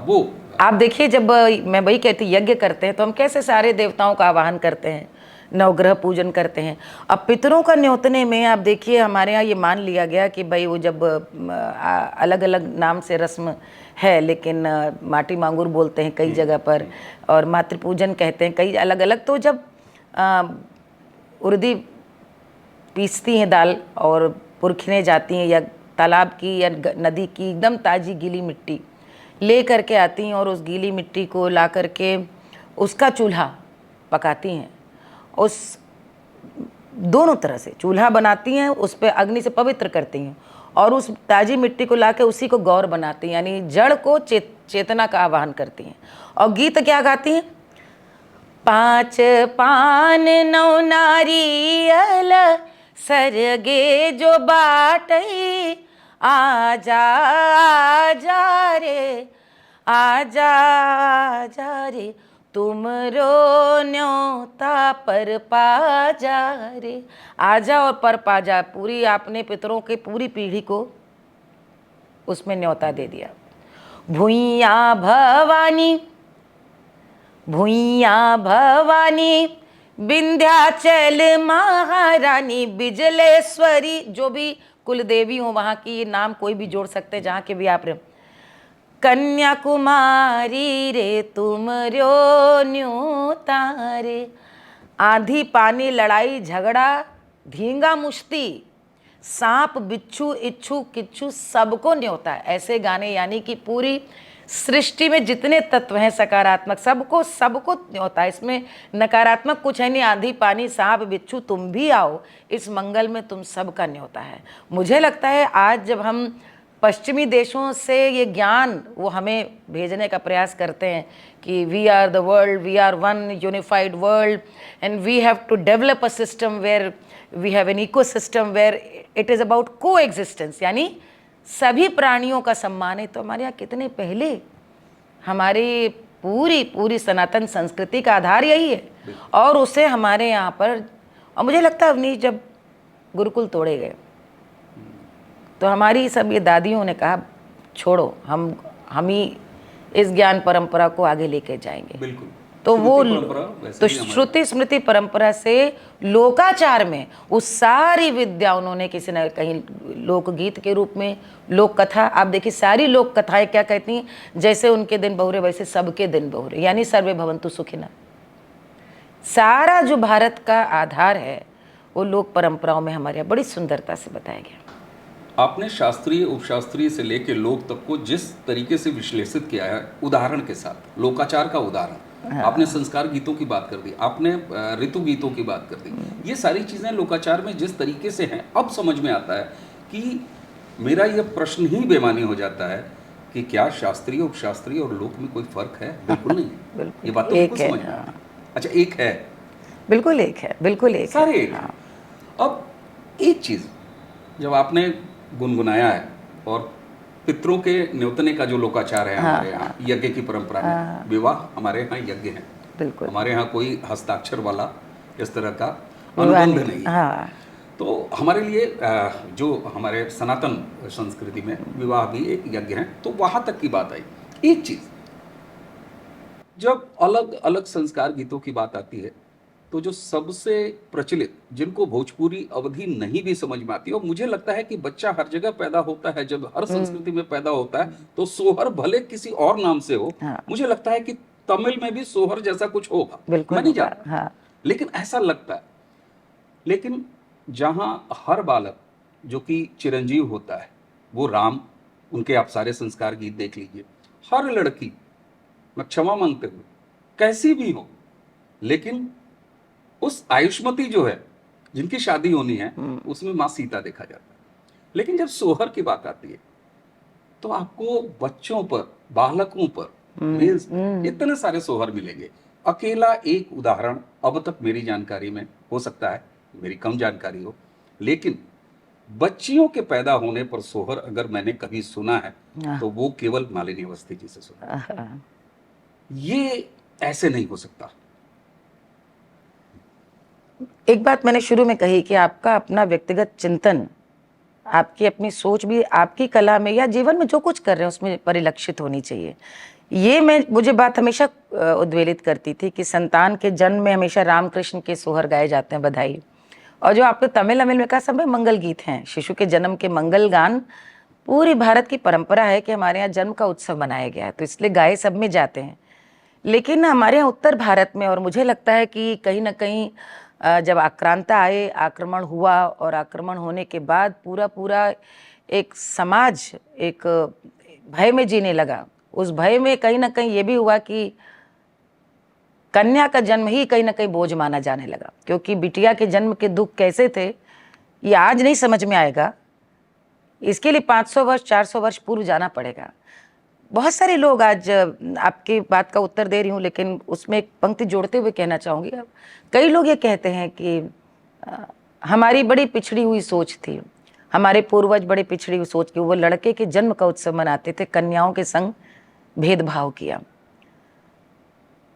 वो आप देखिए, जब मैं वही कहती यज्ञ करते हैं तो हम कैसे सारे देवताओं का आवाहन करते हैं, नवग्रह पूजन करते हैं। अब पितरों का न्योतने में आप देखिए हमारे यहाँ ये मान लिया गया कि भाई वो जब अलग अलग नाम से रस्म है, लेकिन माटी मांगूर बोलते हैं कई जगह पर, और मातृपूजन कहते हैं कई अलग अलग। तो जब उर्दी पीसती हैं दाल और पुरखने जाती हैं, या तालाब की या नदी की एकदम ताज़ी गीली मिट्टी ले करके आती हैं और उस गीली मिट्टी को ला करके उसका चूल्हा पकाती हैं, उस दोनों तरह से चूल्हा बनाती हैं, उस पर अग्नि से पवित्र करती हैं और उस ताज़ी मिट्टी को ला के उसी को गौर बनाती हैं, यानी जड़ को चेतना का आवाहन करती हैं। और गीत क्या गाती हैं? 5 पान 9 नारियल सरगे जो बाटई, आजा आजा रे, आजा आजा रे, तुमरो न्योता पर पाजा रे। आजा और पर पाजा, पूरी आपने पितरों के पूरी पीढ़ी को उसमें न्योता दे दिया। भुइया भवानी, भुइया भवानी, विंध्याचल महारानी, बिजलेश्वरी, जो भी कुल देवी हो वहाँ की, ये नाम कोई भी जोड़ सकते हैं जहाँ के भी आप। कन्याकुमारी रे तुमरो न्योता रे, आंधी पानी लड़ाई झगड़ा धींगा मुश्ती, सांप बिच्छू इच्छू किच्छू सबको न्योता है। ऐसे गाने, यानी कि पूरी सृष्टि में जितने तत्व हैं सकारात्मक, सबको सबको न्योता है, इसमें नकारात्मक कुछ है नहीं। आंधी पानी सांप बिच्छू तुम भी आओ, इस मंगल में तुम सबका न्योता है। मुझे लगता है आज जब हम पश्चिमी देशों से ये ज्ञान वो हमें भेजने का प्रयास करते हैं कि we are the world, we are one unified world and we have to develop a system where we have an ecosystem where it is about coexistence, यानी सभी प्राणियों का सम्मान है। तो हमारे यहाँ कितने पहले हमारी पूरी पूरी सनातन संस्कृति का आधार यही है, और उसे हमारे यहाँ पर, और मुझे लगता है अवनीश जब गुरुकुल तोड़े गए तो हमारी सब ये दादियों ने कहा छोड़ो, हम ही इस ज्ञान परंपरा को आगे लेके जाएंगे। बिल्कुल। तो वो तो ही श्रुति स्मृति परंपरा से लोकाचार में उस सारी विद्या उन्होंने किसी न कहीं लोकगीत के रूप में, लोक कथा, आप देखिए सारी लोक कथाएं क्या कहती हैं, जैसे उनके दिन बहुरे वैसे सबके दिन बहुरे, यानी सर्वे भवन्तु सुखिनः। सारा जो भारत का आधार है वो लोक परंपराओं में हमारे यहाँ बड़ी सुंदरता से बताया गया। आपने शास्त्रीय उपशास्त्रीय से लेकर लोक तक को जिस तरीके से विश्लेषित किया है, उदाहरण के साथ, लोकाचार का उदाहरण, आपने संस्कार गीतों की बात कर दी, आपने ऋतु गीतों की बात कर दी। ये सारी चीज़ें लोकाचार में जिस तरीके से हैं, अब समझ में आता है कि मेरा यह प्रश्न ही बेमानी हो जाता है कि क्या शास्त्रीय, उपशास्त्रीय और लोक में कोई फर्क है? बिल्कुल नहीं है। बिल्कुल ये बात तो एक बिल्कुल है, समझ में हाँ। आती है। अच्छा, एक है, बिल्कुल एक है, बिल्कुल एक सारे है, एक हाँ। हैं। अब एक चीज़ जब आपने गुनगुनाया है, और पितरों के न्योतने का जो लोकाचार है हाँ, हमारे यहाँ, यज्ञ की परंपरा है, हाँ, विवाह हमारे यहाँ यज्ञ है। बिल्कुल हमारे यहाँ कोई हस्ताक्षर वाला इस तरह का विवाह अनुबंध नहीं, नहीं है। हाँ। तो हमारे लिए जो हमारे सनातन संस्कृति में विवाह भी एक यज्ञ है। तो वहाँ तक की बात आई। एक चीज़, जब अलग अलग संस्कार गीतों की बात आती है, तो जो सबसे प्रचलित, जिनको भोजपुरी अवधि नहीं भी समझ में आती, और मुझे लगता है कि बच्चा हर जगह पैदा होता है, जब हर संस्कृति में पैदा होता है, तो सोहर भले किसी और नाम से हो, हाँ, मुझे लगता है कि तमिल में भी सोहर जैसा कुछ होगा, बिल्कुल मैं नहीं होगा, जानता, हाँ। लेकिन ऐसा लगता है। लेकिन जहाँ हर बालक जो कि चिरंजीव होता है, वो राम, उनके आप सारे संस्कार गीत देख लीजिए। हर लड़की, मैं क्षमा मांगते हुए, कैसी भी हो, लेकिन उस आयुष्मती जो है, जिनकी शादी होनी है, उसमें माँ सीता देखा जाता है। लेकिन जब सोहर की बात आती है, तो आपको बच्चों पर, बालकों पर, मेल्स पर इतने सारे सोहर मिलेंगे। अकेला एक उदाहरण अब तक मेरी जानकारी में, हो सकता है मेरी कम जानकारी हो, लेकिन बच्चियों के पैदा होने पर सोहर अगर मैंने कभी सुना है, तो वो केवल मालिनी अवस्थी जी से सुना। हाँ। ये ऐसे नहीं हो सकता। एक बात मैंने शुरू में कही कि आपका अपना व्यक्तिगत चिंतन, आपकी अपनी सोच भी आपकी कला में या जीवन में जो कुछ कर रहे हैं उसमें परिलक्षित होनी चाहिए। ये मुझे बात हमेशा उद्वेलित करती थी कि संतान के जन्म में हमेशा रामकृष्ण के सोहर गाए जाते हैं, बधाई। और जो आपने तमिल अमिल में कहा, सब में मंगल गीत हैं, शिशु के जन्म के मंगल गान। पूरी भारत की परंपरा है कि हमारे यहाँ जन्म का उत्सव मनाया गया है, तो इसलिए गाए सब में जाते हैं। लेकिन हमारे यहाँ उत्तर भारत में, और मुझे लगता है कि कहीं ना कहीं जब आक्रांता आए, आक्रमण हुआ, और आक्रमण होने के बाद पूरा पूरा एक समाज एक भय में जीने लगा। उस भय में कहीं ना कहीं ये भी हुआ कि कन्या का जन्म ही कहीं ना कहीं बोझ माना जाने लगा, क्योंकि बिटिया के जन्म के दुख कैसे थे ये आज नहीं समझ में आएगा। इसके लिए 500 वर्ष 400 वर्ष पूर्व जाना पड़ेगा। बहुत सारे लोग, आज आपकी बात का उत्तर दे रही हूँ, लेकिन उसमें एक पंक्ति जोड़ते हुए कहना चाहूँगी। कई लोग ये कहते हैं कि हमारी बड़ी पिछड़ी हुई सोच थी, हमारे पूर्वज बड़े पिछड़ी हुई सोच की, वो लड़के के जन्म का उत्सव मनाते थे, कन्याओं के संग भेदभाव किया।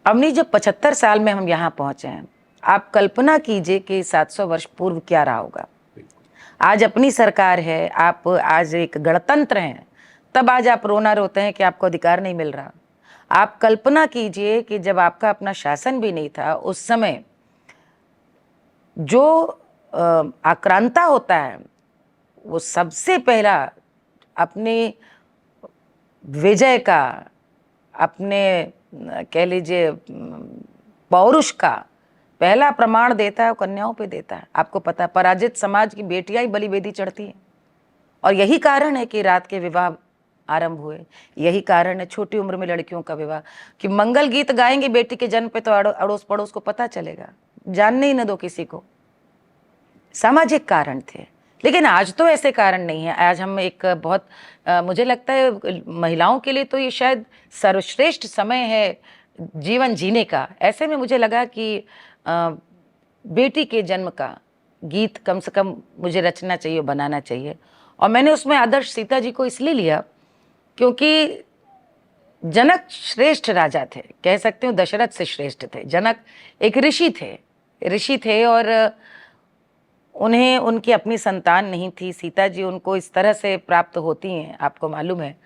अवनी, जब 75 साल में हम यहाँ पहुंचे हैं, आप कल्पना कीजिए कि 700 वर्ष पूर्व क्या रहा होगा। आज अपनी सरकार है, आप आज एक गणतंत्र हैं, तब आज आप रोना रोते हैं कि आपको अधिकार नहीं मिल रहा। आप कल्पना कीजिए कि जब आपका अपना शासन भी नहीं था, उस समय जो आक्रांता होता है, वो सबसे पहला अपने विजय का, अपने कह लीजिए पौरुष का पहला प्रमाण देता है, कन्याओं पे देता है। आपको पता है, पराजित समाज की बेटियां ही बलिवेदी चढ़ती हैं, और यही कारण है कि रात के विवाह आरंभ हुए। यही कारण है छोटी उम्र में लड़कियों का विवाह, कि मंगल गीत गाएंगे बेटी के जन्म पे तो अड़ोस पड़ोस को पता चलेगा, जानने ही न दो किसी को। सामाजिक कारण थे, लेकिन आज तो ऐसे कारण नहीं है। आज हम एक बहुत मुझे लगता है महिलाओं के लिए तो ये शायद सर्वश्रेष्ठ समय है जीवन जीने का। ऐसे में मुझे लगा कि बेटी के जन्म का गीत कम से कम मुझे रचना चाहिए, बनाना चाहिए। और मैंने उसमें आदर्श सीता जी को इसलिए लिया क्योंकि जनक श्रेष्ठ राजा थे, कह सकते हो दशरथ से श्रेष्ठ थे। जनक एक ऋषि थे और उन्हें उनकी अपनी संतान नहीं थी। सीता जी उनको इस तरह से प्राप्त होती हैं, आपको मालूम है।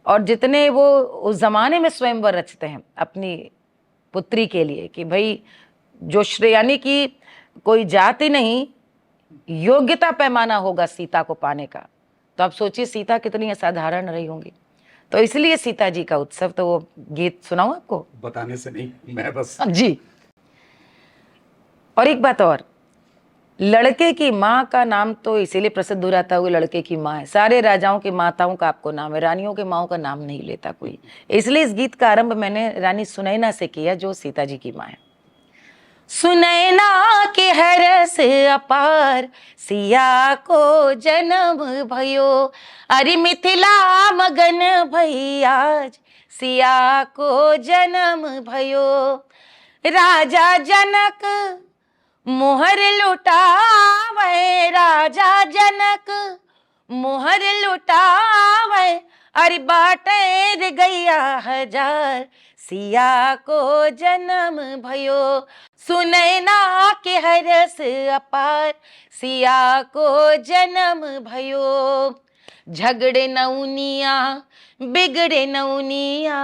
और जितने वो उस जमाने में स्वयंवर रचते हैं अपनी पुत्री के लिए कि भाई जो श्रेय, यानी कि कोई जाति नहीं, योग्यता पैमाना होगा सीता को पाने का। तो आप सोचिए सीता कितनी असाधारण रही होंगी। तो इसलिए सीता जी का उत्सव, तो वो गीत सुनाऊं आपको? बताने से नहीं, मैं बस जी। और एक बात और, लड़के की माँ का नाम तो इसीलिए प्रसिद्ध हो जाता है वो लड़के की माँ है। सारे राजाओं की माताओं का आपको नाम है, रानियों के माँओं का नाम नहीं लेता कोई। इसलिए इस गीत का आरंभ मैंने रानी सुनैना से किया, जो सीता जी की माँ है। सुनैना के हरस अपार सिया को जन्म भयो, अरे मिथिला मगन भई आज सिया को जन्म भयो। राजा जनक मोहर लुटावे, राजा जनक मोहर लुटावे, अरे बाटे गैया हजार सिया को जन्म भयो। सुनैना के हरस अपार सिया को जन्म भयो। झगड़े नौनिया बिगड़े नौनिया,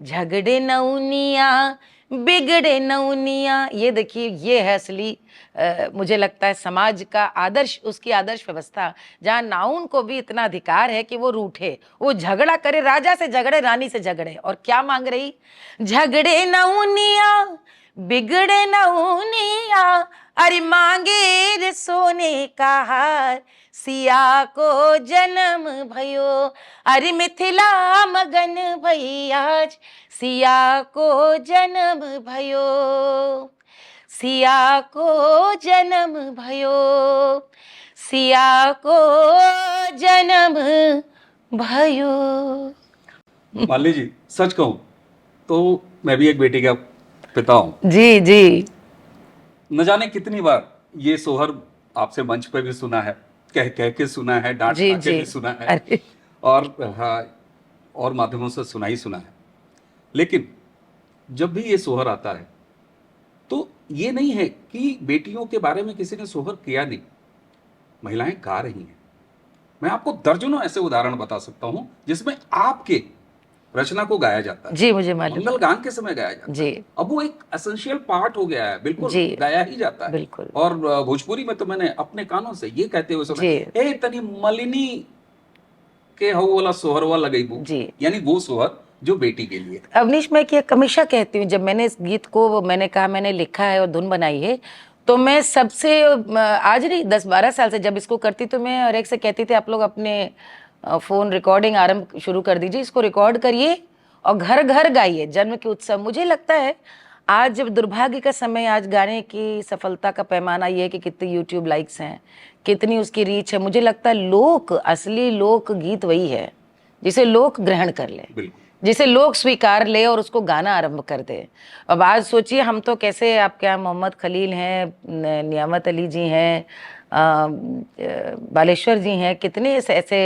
झगड़े नौनिया बिगड़े नौनिया। ये देखिए, ये है असली मुझे लगता है समाज का आदर्श, उसकी आदर्श व्यवस्था, जहाँ नाउन को भी इतना अधिकार है कि वो रूठे, वो झगड़ा करे, राजा से झगड़े, रानी से झगड़े, और क्या मांग रही? झगड़े नौनिया बिगड़े नौनिया, अरे मांगे रे सोने का हार सिया को जन्म भयो, अरे मिथिला मगन भई आज सिया को जन्म भयो, सिया को जन्म भयो, सिया को जन्म भयो। माली जी, सच कहूं तो मैं भी एक बेटी का पिता हूं। जी जी न जाने कितनी बार ये सोहर आपसे मंच पे भी सुना है, कह कह के सुना है, डांट जी खा के जी। भी सुना है, अरे और हाँ, और माध्यमों से सुना ही सुना है। लेकिन जब भी ये सोहर आता है तो ये नहीं है कि बेटियों के बारे में किसी ने सोहर किया नहीं, महिलाएं गा रही हैं। मैं आपको दर्जनों ऐसे उदाहरण बता सकता हूं जिसमें आपके रचना को गाया जाता है, जी, मुझे मालूम मंगल है। गान के समय गाया जाता जी है। अब वो एक एसेंशियल पार्ट हो गया है, बिल्कुल जी गाया ही जाता है। बिल्कुल। और भोजपुरी में तो मैंने अपने कानों से ये कहते हुए सुना, जी ए तनी मलिनी के हऊ वाला सोहरवा लगैबू, जी। यानी वो सोहर जो बेटी के लिए। अवनीश, मैं कि हमेशा कहती हूँ, जब मैंने इस गीत को मैंने कहा मैंने लिखा है और धुन बनाई है, तो मैं सबसे आज नहीं 10-12 साल से जब इसको करती, तो मैं हर एक से कहती थी आप लोग अपने फोन रिकॉर्डिंग आरंभ शुरू कर दीजिए, इसको रिकॉर्ड करिए और घर घर गाइए जन्म के उत्सव। मुझे लगता है आज जब दुर्भाग्य का समय, आज गाने की सफलता का पैमाना ये है कि कितनी यूट्यूब लाइक्स हैं, कितनी उसकी रीच है। मुझे लगता है लोक, असली लोक गीत वही है जिसे लोग ग्रहण कर ले, बिल्कुल जिसे लोग स्वीकार ले और उसको गाना आरंभ कर दे। अब आज सोचिए, हम तो कैसे, आपके यहाँ मोहम्मद खलील हैं, नियामत अली जी हैं, बालेश्वर जी हैं, कितने ऐसे ऐसे,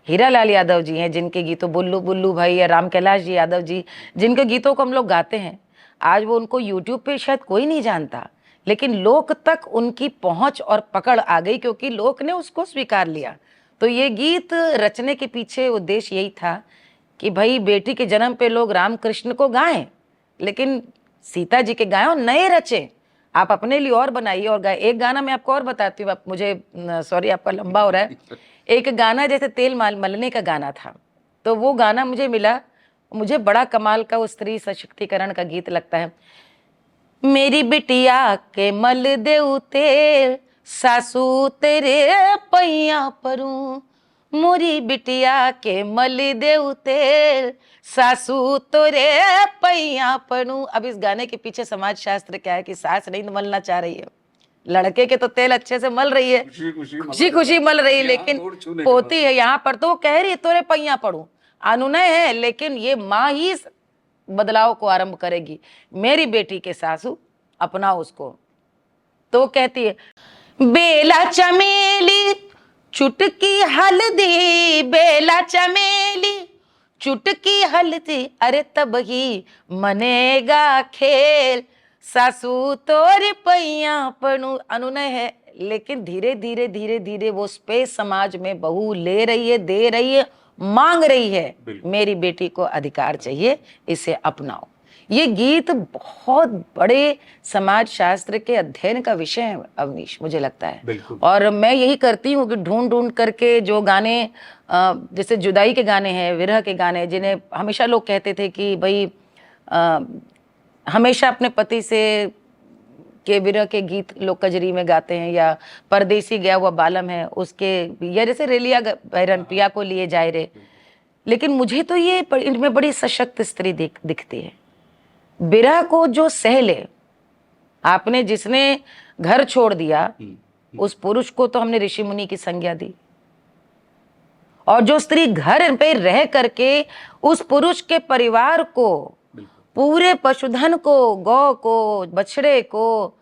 हीरा लाल यादव जी हैं जिनके गीतों, बुल्लू बुल्लू भाई या राम कैलाश जी यादव जी, जिनके गीतों को हम लोग गाते हैं। आज वो, उनको यूट्यूब पे शायद कोई नहीं जानता, लेकिन लोक तक उनकी पहुंच और पकड़ आ गई क्योंकि लोक ने उसको स्वीकार लिया। तो ये गीत रचने के पीछे उद्देश्य यही था कि भाई बेटी के जन्म पे लोग राम कृष्ण को गाएं, लेकिन सीता जी के गाएं और नए रचे। आप अपने लिए और बनाइए और गाए। एक गाना मैं आपको और बताती हूँ, आप मुझे, सॉरी आपका लंबा हो रहा है। एक गाना जैसे तेल मलने का गाना था, तो वो गाना मुझे मिला, मुझे बड़ा कमाल का वो स्त्री सशक्तिकरण का गीत लगता है। मेरी बिटिया के मल देऊ तेल, सासू तेरे पैया परूं, मोरी बिटिया के मल देऊ तेल, सासू तोरे पैया परूं। अब इस गाने के पीछे समाज शास्त्र क्या है कि सास नहीं मलना चाह रही है, लड़के के तो तेल अच्छे से मल रही है, खुशी खुशी मल रही है, लेकिन पोती है यहाँ पर तो वो कह रही है तोरे पैया पड़ू। अनुनय है, लेकिन ये माँ ही बदलाव को आरंभ करेगी। मेरी बेटी के सासू अपनाओ उसको। तो कहती है, बेला चमेली चुटकी हल्दी, बेला चमेली चुटकी हल्दी, अरे तब ही मनेगा खेल, सासू तोर पैया पड़ू। अनुनय है, लेकिन धीरे धीरे धीरे धीरे वो स्पेस समाज में बहू ले रही है, दे रही है, मांग रही है। मेरी बेटी को अधिकार चाहिए, इसे अपनाओ। ये गीत बहुत बड़े समाज शास्त्र के अध्ययन का विषय है अवनीश, मुझे लगता है। और मैं यही करती हूँ कि ढूंढ ढूंढ करके जो गाने, जैसे जुदाई के गाने हैं, विरह के गाने, जिन्हें हमेशा लोग कहते थे कि भाई हमेशा अपने पति से के विरह के गीत लोग कजरी में गाते हैं, या परदेसी गया हुआ बालम है उसके, या जैसे रेलिया बैरन पिया को लिए जाए रे। लेकिन मुझे तो ये इनमें बड़ी सशक्त स्त्री दिखती है। विरह को जो सह ले, आपने जिसने घर छोड़ दिया उस पुरुष को तो हमने ऋषि मुनि की संज्ञा दी, और जो स्त्री घर पे रह करके उस पुरुष के परिवार को, पूरे पशुधन को, गौ को, बछड़े को,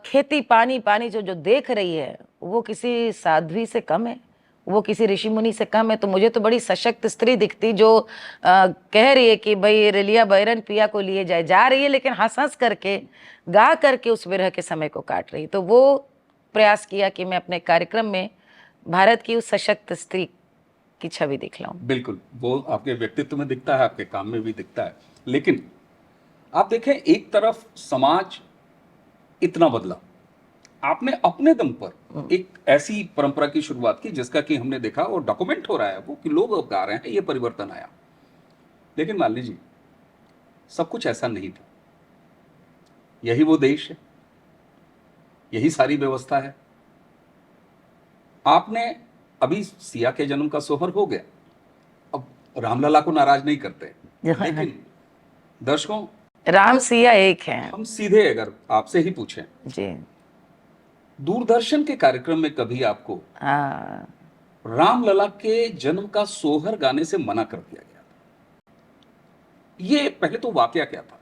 खेती पानी जो जो देख रही है, वो किसी साध्वी से कम है, वो किसी ऋषि मुनि से कम है। तो मुझे तो बड़ी सशक्त स्त्री दिखती जो कह रही है कि भाई रेलिया बैरन पिया को लिए जाए, जा रही है लेकिन हंस हंस करके, गा करके उस विरह के समय को काट रही। तो वो प्रयास किया कि मैं अपने कार्यक्रम में भारत की उस सशक्त स्त्री की छवि दिखलाऊं। बिल्कुल, वो आपके व्यक्तित्व में दिखता है, आपके काम में भी दिखता है। लेकिन आप देखें, एक तरफ समाज इतना बदला, आपने अपने दम पर एक ऐसी परंपरा की शुरुआत की जिसका कि हमने देखा और डॉक्यूमेंट हो रहा है वो, कि लोग अब गा रहे हैं ये परिवर्तन आया। लेकिन मान लीजिए सब कुछ ऐसा नहीं था, यही वो देश है, यही सारी व्यवस्था है। आपने अभी सिया के जन्म का सोहर हो गया, अब रामलला को नाराज नहीं करते, लेकिन दर्शकों, राम सिया एक है। हम सीधे अगर आपसे ही पूछें जी, दूरदर्शन के कार्यक्रम में कभी आपको हाँ, रामलला के जन्म का सोहर गाने से मना कर दिया गया था? ये पहले तो वाकया क्या था?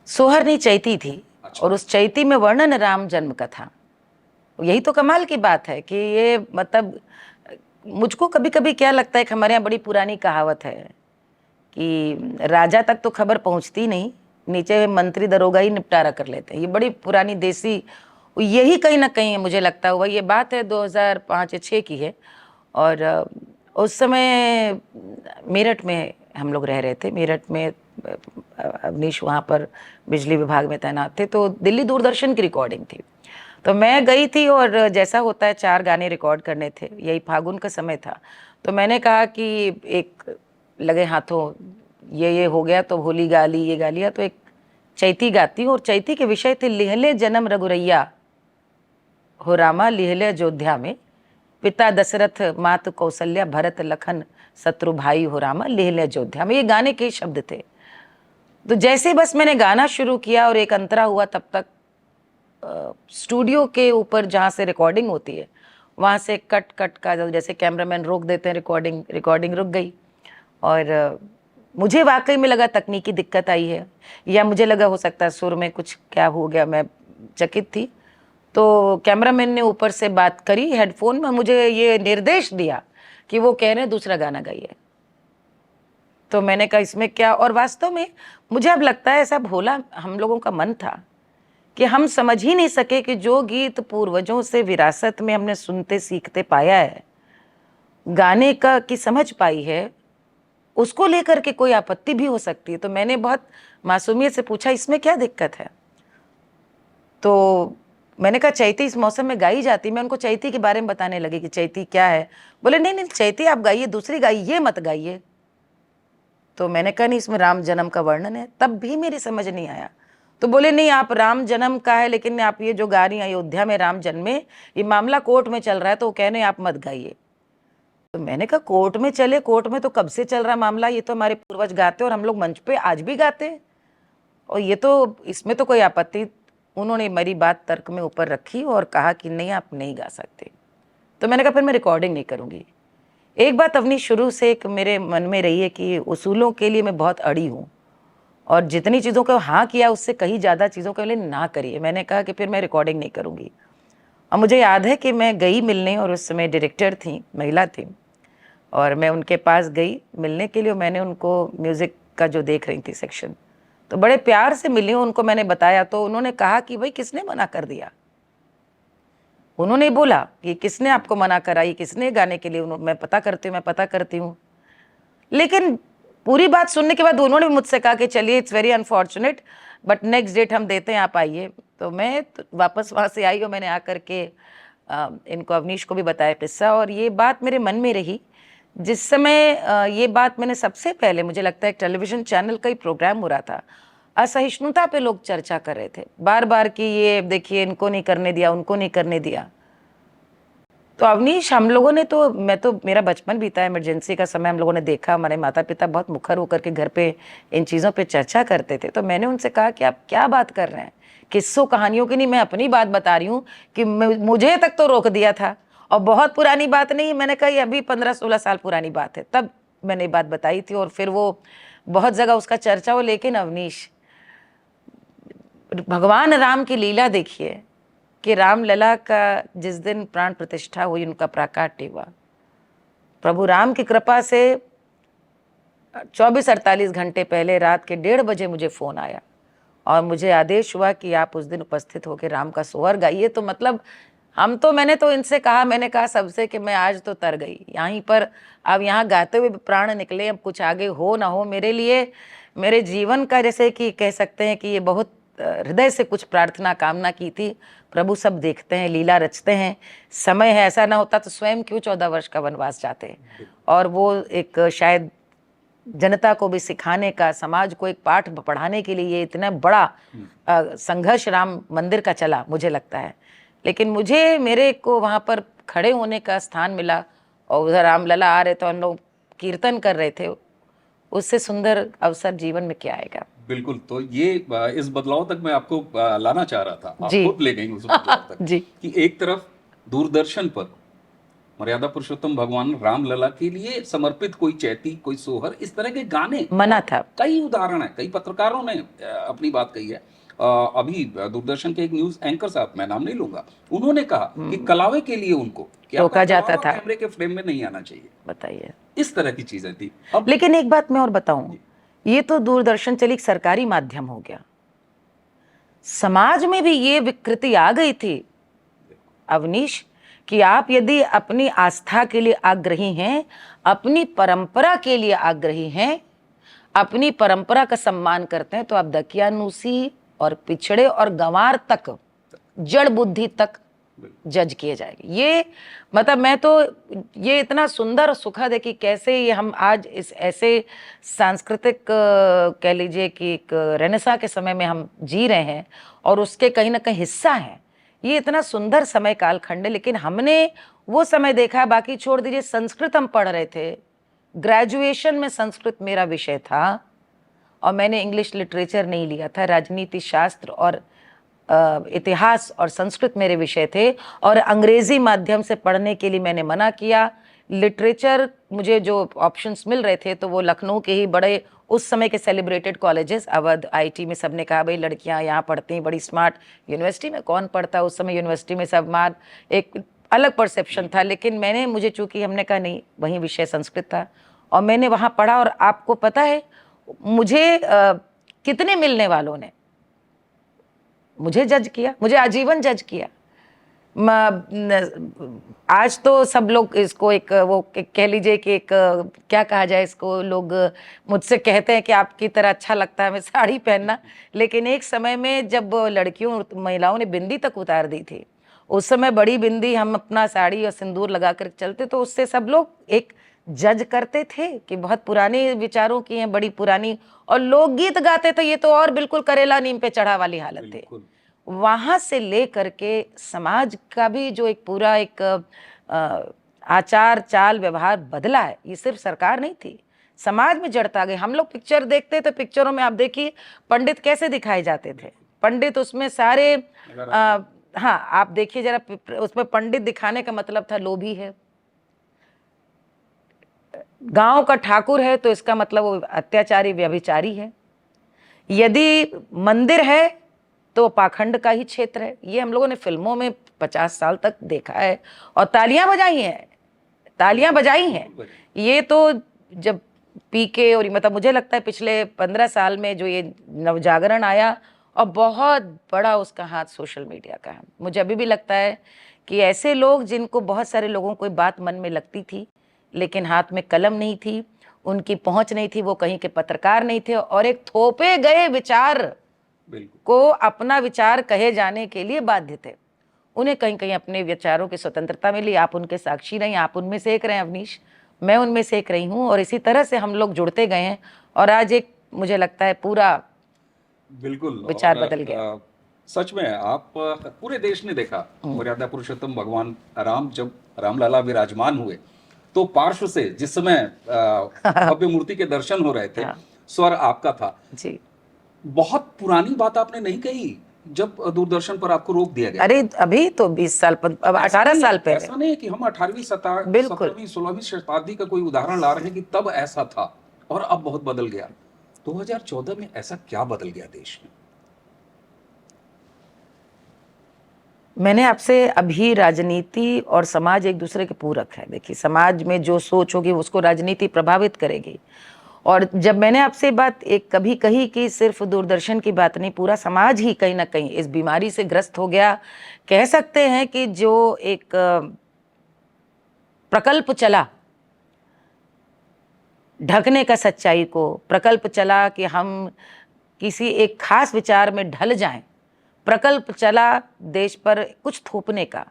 सोहर नहीं, चैती थी। अच्छा। और उस चैती में वर्णन राम जन्म का था। यही तो कमाल की बात है कि ये, मतलब मुझको कभी कभी क्या लगता है कि हमारे यहाँ बड़ी पुरानी कहावत है कि राजा तक तो खबर पहुंचती नहीं, नीचे मंत्री दरोगा ही निपटारा कर लेते हैं। ये बड़ी पुरानी देसी, यही कहीं ना कहीं मुझे लगता हुआ, ये बात है 2005-6 की है। और उस समय मेरठ में हम लोग रह रहे थे। मेरठ में अवनीश वहाँ पर बिजली विभाग में तैनात थे, तो दिल्ली दूरदर्शन की रिकॉर्डिंग थी। तो मैं गई थी और जैसा होता है 4 गाने रिकॉर्ड करने थे, यही फागुन का समय था। तो मैंने कहा कि एक लगे हाथों ये हो गया तो होली गा ली, ये गा लिया, तो एक चैती गाती हूँ। और चैती के विषय थे लिहले जन्म रघुरैया हो रामा लिहले अयोध्या में, पिता दशरथ मात कौशल्या भरत लखन शत्रु भाई हो रामा लिहले अयोध्या में। ये गाने के शब्द थे। तो जैसे बस मैंने गाना शुरू किया और एक अंतरा हुआ, तब तक स्टूडियो के ऊपर जहाँ से रिकॉर्डिंग होती है वहाँ से कट कट का, जैसे कैमरामैन रोक देते हैं रिकॉर्डिंग रुक गई। और मुझे वाकई में लगा तकनीकी दिक्कत आई है, या मुझे लगा हो सकता है सुर में कुछ क्या हो गया, मैं चकित थी। तो कैमरामैन ने ऊपर से बात करी हेडफोन में, मुझे ये निर्देश दिया कि वो कह रहे हैं दूसरा गाना गाइए। तो मैंने कहा इसमें क्या, और वास्तव में मुझे अब लगता है ऐसा भोला हम लोगों का मन था कि हम समझ ही नहीं सके कि जो गीत पूर्वजों से विरासत में हमने सुनते सीखते पाया है, गाने का की समझ पाई है, उसको लेकर के कोई आपत्ति भी हो सकती है। तो मैंने बहुत मासूमियत से पूछा इसमें क्या दिक्कत है। तो मैंने कहा चैती इस मौसम में गाई जाती। मैं उनको चैती के बारे में बताने लगी कि चैती क्या है। बोले नहीं नहीं, चैती आप गाइए, दूसरी गाइए, ये मत गाइए। तो मैंने कहा नहीं, इसमें राम जन्म का वर्णन है। तब भी मेरी समझ नहीं आया। तो बोले नहीं, आप राम जन्म का है, लेकिन आप ये जो गा रही हैं अयोध्या में राम जन्मे, ये मामला कोर्ट में चल रहा है, तो वो कह रहे हैं आप मत गाइए। तो मैंने कहा कोर्ट में चले, कोर्ट में तो कब से चल रहा मामला, ये तो हमारे पूर्वज गाते और हम लोग मंच पे आज भी गाते हैं, और ये तो इसमें तो कोई आपत्ति। उन्होंने मेरी बात तर्क में ऊपर रखी और कहा कि नहीं आप नहीं गा सकते। तो मैंने कहा फिर मैं रिकॉर्डिंग नहीं करूँगी। एक बात अवनी शुरू से एक मेरे मन में रही है कि उसूलों के लिए मैं बहुत अड़ी हूँ, और जितनी चीज़ों को हाँ किया उससे कहीं ज़्यादा चीज़ों के लिए ना करिए। मैंने कहा कि फिर मैं रिकॉर्डिंग नहीं करूँगी। और मुझे याद है कि मैं गई मिलने, और उस समय डायरेक्टर थी, महिला थी, और मैं उनके पास गई मिलने के लिए। मैंने उनको म्यूज़िक का जो देख रही थी सेक्शन, तो बड़े प्यार से मिली, उनको मैंने बताया। तो उन्होंने कहा कि भाई किसने मना कर दिया। उन्होंने बोला कि किसने आपको मना कराई, किसने गाने के लिए। मैं पता करती हूँ। लेकिन पूरी बात सुनने के बाद उन्होंने मुझसे कहा कि चलिए it's very unfortunate, but next date हम देते हैं, आप आइए। तो मैं वापस वहाँ से आई और मैंने आकर के इनको, अवनीश को भी बताया किस्सा, और ये बात मेरे मन में रही। जिस समय ये बात मैंने सबसे पहले, मुझे लगता है एक टेलीविज़न चैनल का ही प्रोग्राम हो रहा था, असहिष्णुता पे लोग चर्चा कर रहे थे बार बार कि ये देखिए इनको नहीं करने दिया, उनको नहीं करने दिया। तो अवनीश, हम लोगों ने तो, मैं तो, मेरा बचपन बीता है, इमरजेंसी का समय हम लोगों ने देखा, हमारे माता पिता बहुत मुखर होकर के घर पे इन चीज़ों पे चर्चा करते थे। तो मैंने उनसे कहा कि आप क्या बात कर रहे हैं, किस्सों कहानियों की नहीं, मैं अपनी बात बता रही हूँ कि मुझे तक तो रोक दिया था। और बहुत पुरानी बात नहीं, मैंने कहा ये अभी 15-16 साल पुरानी बात है, तब मैंने बात बताई थी और फिर वो बहुत जगह उसका चर्चा हो। लेकिन अवनीश, भगवान राम की लीला देखिए कि रामलला का जिस दिन प्राण प्रतिष्ठा हुई, उनका प्राकाट्य हुआ, प्रभु राम की कृपा से 24-48 घंटे पहले रात के 1:30 बजे मुझे फोन आया और मुझे आदेश हुआ कि आप उस दिन उपस्थित होकर राम का सोहर गाइए। तो मतलब मैंने तो इनसे कहा, मैंने कहा सबसे कि मैं आज तो तर गई यहीं पर। अब यहाँ गाते हुए प्राण निकले, अब कुछ आगे हो ना हो, मेरे लिए, मेरे जीवन का, जैसे कि कह सकते हैं कि ये बहुत हृदय से कुछ प्रार्थना कामना की थी। प्रभु सब देखते हैं, लीला रचते हैं, समय है। ऐसा ना होता तो स्वयं क्यों 14 वर्ष का वनवास जाते। और वो एक शायद जनता को भी सिखाने का, समाज को एक पाठ पढ़ाने के लिए ये इतना बड़ा संघर्ष राम मंदिर का चला, मुझे लगता है। लेकिन मुझे, मेरे को वहाँ पर खड़े होने का स्थान मिला और उधर रामलला आ रहे थे, हम लोग कीर्तन कर रहे थे। उससे सुंदर अवसर जीवन में क्या आएगा। बिल्कुल। तो ये इस बदलाव तक मैं आपको लाना चाह रहा था, आप जी खुद ले गई उस बदलाव तक। जी कि एक तरफ दूरदर्शन पर मर्यादा पुरुषोत्तम भगवान रामलला के लिए समर्पित कोई चैती, कोई सोहर, इस तरह के गाने मना था। कई उदाहरण है, कई पत्रकारों ने अपनी बात कही है। अभी दूरदर्शन के एक न्यूज एंकर साहब, मैं नाम नहीं लूंगा, उन्होंने कहा कि कलावे के लिए उनको क्या रोका जाता था, कैमरे के फ्रेम में नहीं आना चाहिए। बताइए, इस तरह की चीजें थी। अब लेकिन एक बात मैं और बताऊं, ये तो दूरदर्शन चली, एक सरकारी माध्यम हो गया, समाज में भी ये विकृति आ गई थी अवनीश, कि आप यदि अपनी आस्था के लिए आग्रही हैं, अपनी परंपरा के लिए आग्रही हैं, अपनी परंपरा का सम्मान करते हैं, तो आप दकियानूसी और पिछड़े और गंवार तक, जड़ बुद्धि तक जज किए जाएंगे। ये मतलब, मैं तो, ये इतना सुंदर और सुखद है कि कैसे ये हम आज इस ऐसे सांस्कृतिक कह लीजिए कि एक रेनेसा के समय में हम जी रहे हैं और उसके कहीं ना कहीं हिस्सा हैं। ये इतना सुंदर समय कालखंड है, लेकिन हमने वो समय देखा है। बाकी छोड़ दीजिए, संस्कृत हम पढ़ रहे थे, ग्रेजुएशन में संस्कृत मेरा विषय था और मैंने इंग्लिश लिटरेचर नहीं लिया था, राजनीति शास्त्र और इतिहास और संस्कृत मेरे विषय थे, और अंग्रेजी माध्यम से पढ़ने के लिए मैंने मना किया। लिटरेचर मुझे जो ऑप्शंस मिल रहे थे तो वो लखनऊ के ही बड़े उस समय के सेलिब्रेटेड कॉलेजेस, अवध, आईटी में सबने कहा भाई लड़कियां यहाँ पढ़ती हैं, बड़ी स्मार्ट। यूनिवर्सिटी में कौन पढ़ता, उस समय यूनिवर्सिटी में सब मार, एक अलग परसेप्शन था। लेकिन मुझे चूंकि हमने कहा नहीं, वही विषय संस्कृत था और मैंने वहाँ पढ़ा। और आपको पता है मुझे कितने मिलने वालों ने मुझे जज किया, मुझे आजीवन जज किया। आज तो सब लोग इसको एक वो कह लीजिए कि एक क्या कहा जाए इसको, लोग मुझसे कहते हैं कि आपकी तरह अच्छा लगता है हमें साड़ी पहनना। लेकिन एक समय में जब लड़कियों, महिलाओं ने बिंदी तक उतार दी थी, उस समय बड़ी बिंदी, हम अपना साड़ी और सिंदूर लगा कर चलते, तो उससे सब लोग एक जज करते थे कि बहुत पुराने विचारों की हैं, बड़ी पुरानी। और लोकगीत गाते थे, ये तो और बिल्कुल करेला नीम पे चढ़ा वाली हालत थी। वहां से लेकर के समाज का भी जो एक पूरा एक आचार चाल व्यवहार बदला है। ये सिर्फ सरकार नहीं थी, समाज में जड़ता गई। हम लोग पिक्चर देखते थे, पिक्चरों में आप देखिए पंडित कैसे दिखाए जाते थे, पंडित उसमें सारे हाँ, आप देखिए जरा, उसमें पंडित दिखाने का मतलब था लोभी है, गांव का ठाकुर है तो इसका मतलब वो अत्याचारी व्यभिचारी है, यदि मंदिर है तो पाखंड का ही क्षेत्र है। ये हम लोगों ने फिल्मों में 50 साल तक देखा है और तालियां बजाई हैं, तालियां बजाई हैं। ये तो जब पीके, और मतलब मुझे लगता है पिछले 15 साल में जो ये नवजागरण आया, और बहुत बड़ा उसका हाथ सोशल मीडिया का है। मुझे अभी भी लगता है कि ऐसे लोग जिनको बहुत सारे लोगों को बात मन में लगती थी, लेकिन हाथ में कलम नहीं थी, उनकी पहुंच नहीं थी, वो कहीं के पत्रकार नहीं थे, और एक थोपे गए विचार को अपना विचार कहे जाने के लिए बाध्य थे। उन्हें कहीं कहीं अपने विचारों की स्वतंत्रता मिली। आप उनके साक्षी रही, आप उनमें से एक रहे अवनीश, मैं उनमें से एक रही हूँ, और इसी तरह से हम लोग जुड़ते गए हैं। और आज एक मुझे लगता है पूरा बिल्कुल। विचार और बदल गया। सच में आप पूरे देश ने देखा, मर्यादा पुरुषोत्तम भगवान राम जब रामलला विराजमान हुए तो पार्श्व से जिस समय भव्य मूर्ति के दर्शन हो रहे थे, हाँ स्वर आपका था। जी। बहुत पुरानी बात आपने नहीं कही जब दूरदर्शन पर आपको रोक दिया गया अरे था। अभी तो 20 साल अब ऐसा 18 नहीं है, साल पहले। ऐसा नहीं है कि हम 18वीं बिल्कुल। 17वीं 16वीं शताब्दी का कोई उदाहरण ला रहे हैं कि तब ऐसा था और अब बहुत बदल गया। 2014 में ऐसा क्या बदल गया देश में? मैंने आपसे अभी राजनीति और समाज एक दूसरे के पूरक है। देखिए, समाज में जो सोच होगी उसको राजनीति प्रभावित करेगी। और जब मैंने आपसे बात एक कभी कही कि सिर्फ दूरदर्शन की बात नहीं, पूरा समाज ही कहीं ना कहीं इस बीमारी से ग्रस्त हो गया। कह सकते हैं कि जो एक प्रकल्प चला ढकने का सच्चाई को, प्रकल्प चला कि हम किसी एक खास विचार में ढल जाएं, प्रकल्प चला देश पर कुछ थोपने का।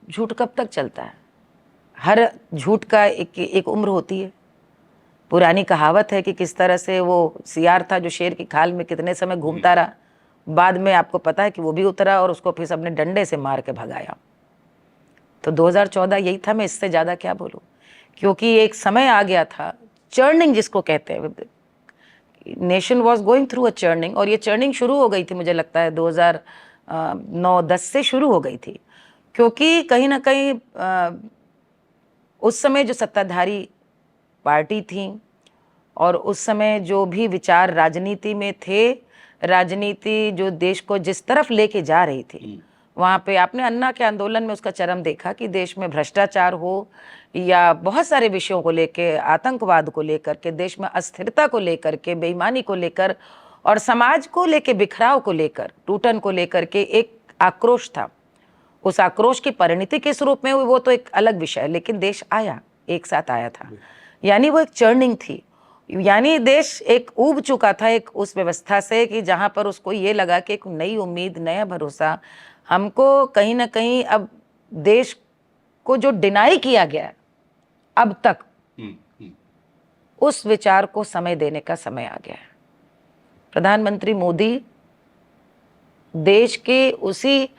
झूठ कब तक चलता है? हर झूठ का एक उम्र होती है। पुरानी कहावत है कि किस तरह से वो सियार था जो शेर की खाल में कितने समय घूमता रहा, बाद में आपको पता है कि वो भी उतरा और उसको फिर सबने डंडे से मार के भगाया। तो 2014 यही था। मैं इससे ज़्यादा क्या बोलूँ, क्योंकि एक समय आ गया था, चर्निंग जिसको कहते हैं। Nation was going through a churning, और ये चर्निंग शुरू हो गई थी, मुझे लगता है 2009-10 से शुरू हो गई थी। क्योंकि कहीं ना कहीं उस समय जो सत्ताधारी पार्टी थी और उस समय जो भी विचार राजनीति में थे, राजनीति जो देश को जिस तरफ लेके जा रही थी, वहाँ पे आपने अन्ना के आंदोलन में उसका चरम देखा कि देश में भ्रष्टाचार हो या बहुत सारे विषयों को लेके, आतंकवाद को लेकर के, देश में अस्थिरता को लेकर के, बेईमानी को लेकर और समाज को लेके, बिखराव को लेकर, टूटन को लेकर के एक आक्रोश था। उस आक्रोश की परिणति किस रूप में हुई वो तो एक अलग विषय है, लेकिन देश आया, एक साथ आया था। यानी वो एक चर्निंग थी। यानी देश एक ऊब चुका था एक उस व्यवस्था से कि जहां पर उसको ये लगा कि एक नई उम्मीद, नया भरोसा हमको कहीं ना कहीं अब देश को जो डिनाई किया गया है अब तक, उस विचार को समय देने का समय आ गया है। प्रधानमंत्री मोदी देश के उसी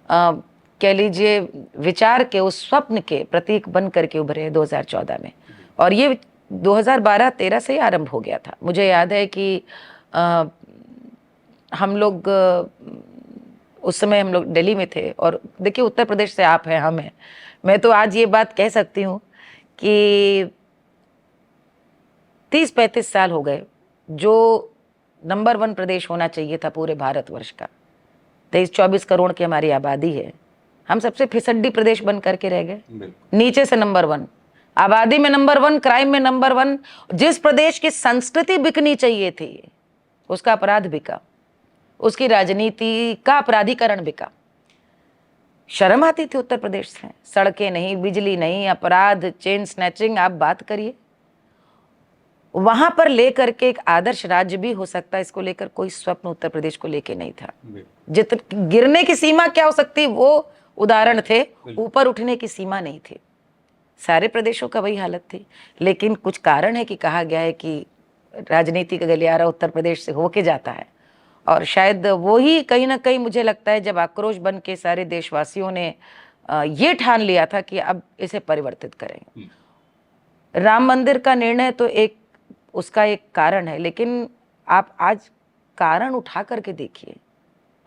कह लीजिए विचार के, उस स्वप्न के प्रतीक बन करके उभरे हैं 2014 में। और ये 2012-13 से ही आरंभ हो गया था। मुझे याद है कि हम लोग उस समय हम लोग दिल्ली में थे, और देखिए उत्तर प्रदेश से आप हैं, हम हैं। मैं तो आज ये बात कह सकती हूँ कि 30-35 साल हो गए जो नंबर 1 प्रदेश होना चाहिए था पूरे भारतवर्ष का। 23-24 करोड़ की हमारी आबादी है, हम सबसे फिसड्डी प्रदेश बन करके रह गए। नीचे से नंबर 1, आबादी में नंबर 1, क्राइम में नंबर 1। जिस प्रदेश की संस्कृति बिकनी चाहिए थी उसका अपराध बिका, उसकी राजनीति का अपराधीकरण बिका। शर्म आती थी उत्तर प्रदेश से, सड़कें नहीं, बिजली नहीं, अपराध, चेन स्नैचिंग, आप बात करिए। वहां पर लेकर के एक आदर्श राज्य भी हो सकता है, इसको लेकर कोई स्वप्न उत्तर प्रदेश को लेके नहीं था। गिरने की सीमा क्या हो सकती वो उदाहरण थे, ऊपर उठने की सीमा नहीं थी। सारे प्रदेशों का वही हालत थी। लेकिन कुछ कारण है कि कहा गया है कि राजनीति का गलियारा उत्तर प्रदेश से होके जाता है, और शायद वो ही कहीं ना कहीं मुझे लगता है जब आक्रोश बन के सारे देशवासियों ने ये ठान लिया था कि अब इसे परिवर्तित करेंगे। राम मंदिर का निर्णय तो एक उसका एक कारण है, लेकिन आप आज कारण उठा करके देखिए।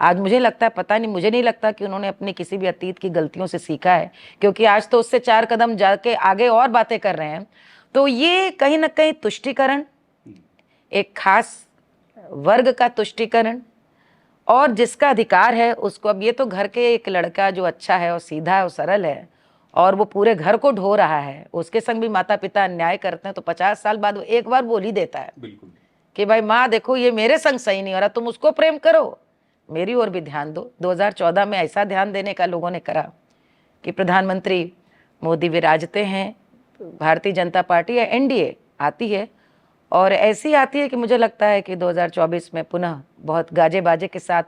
आज मुझे लगता है, पता नहीं, मुझे नहीं लगता कि उन्होंने अपनी किसी भी अतीत की गलतियों से सीखा है, क्योंकि आज तो उससे 4 कदम जाके आगे और बातें कर रहे हैं। तो ये कहीं ना कहीं तुष्टीकरण, एक खास वर्ग का तुष्टीकरण, और जिसका अधिकार है उसको, अब ये तो घर के एक लड़का जो अच्छा है और सीधा है और सरल है और वो पूरे घर को ढो रहा है, उसके संग भी माता पिता अन्याय करते हैं तो 50 साल बाद वो एक बार बोल ही देता है कि भाई माँ देखो ये मेरे संग सही नहीं हो रहा, तुम उसको प्रेम करो, मेरी ओर भी ध्यान दो। 2014 में ऐसा ध्यान देने का लोगों ने करा कि प्रधानमंत्री मोदी विराजते हैं, भारतीय जनता पार्टी या एनडीए आती है, और ऐसी आती है कि मुझे लगता है कि 2024 में पुनः बहुत गाजे बाजे के साथ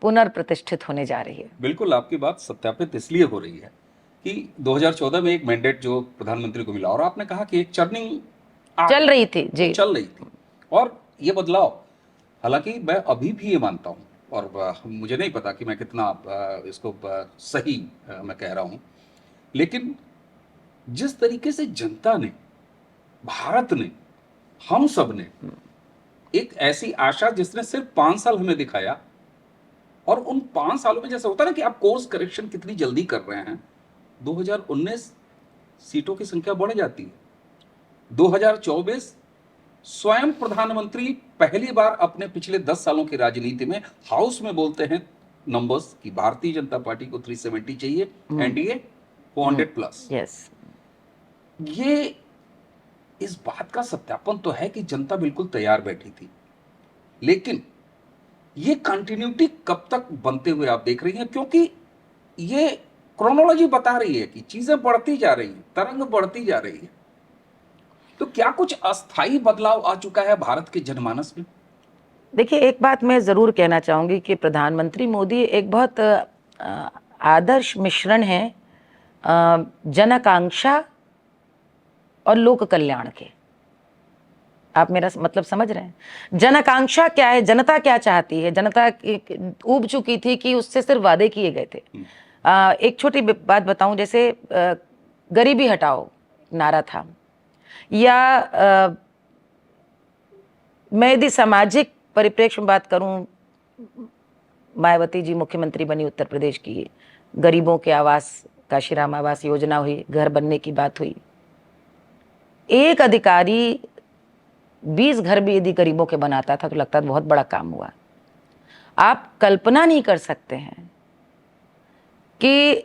पुनर्प्रतिष्ठित होने जा रही है। बिल्कुल, आपकी बात सत्यापित इसलिए हो रही है कि 2014 में एक मैंडेट जो प्रधानमंत्री को मिला, और आपने कहा कि एक चर्निंग चल रही थी जी, चल रही थी, और ये बदलाव हालांकि मैं अभी भी ये मानता हूँ, और मुझे नहीं पता कि मैं कितना इसको सही मैं कह रहा हूँ, लेकिन जिस तरीके से जनता ने, भारत ने, हम सब ने एक ऐसी आशा जिसने सिर्फ 5 साल हमें दिखाया, और उन 5 सालों में जैसे होता है ना कि आप कोर्स करेक्शन कितनी जल्दी कर रहे हैं, 2019 सीटों की संख्या बढ़ जाती है, 2024 स्वयं प्रधानमंत्री पहली बार अपने पिछले 10 सालों की राजनीति में हाउस में बोलते हैं नंबर्स कि भारतीय जनता पार्टी को 370 चाहिए, एनडीए 400 प्लस। यस, ये इस बात का सत्यापन तो है कि जनता बिल्कुल तैयार बैठी थी, लेकिन ये कंटिन्यूटी कब तक बनते हुए आप देख रही हैं, क्योंकि ये क्रोनोलॉजी बता रही है कि चीजें बढ़ती जा रही हैं, तरंग बढ़ती जा रही है। तो क्या कुछ अस्थाई बदलाव आ चुका है भारत के जनमानस में? देखिए, एक बात मैं ज़रूर कहना चाहूँगी कि प्रधानमंत्री मोदी एक बहुत आदर्श मिश्रण है जनाकांक्षा और लोक कल्याण के। आप मेरा मतलब समझ रहे हैं? जनाकांक्षा क्या है, जनता क्या चाहती है? जनता ऊब चुकी थी कि उससे सिर्फ वादे किए गए थे। एक छोटी बात बताऊं, जैसे गरीबी हटाओ नारा था, या मैं यदि सामाजिक परिप्रेक्ष्य में बात करूं, मायावती जी मुख्यमंत्री बनी उत्तर प्रदेश की, गरीबों के आवास, काशीराम आवास योजना हुई, घर बनने की बात हुई। एक अधिकारी 20 घर भी यदि गरीबों के बनाता था तो लगता था बहुत बड़ा काम हुआ। आप कल्पना नहीं कर सकते हैं कि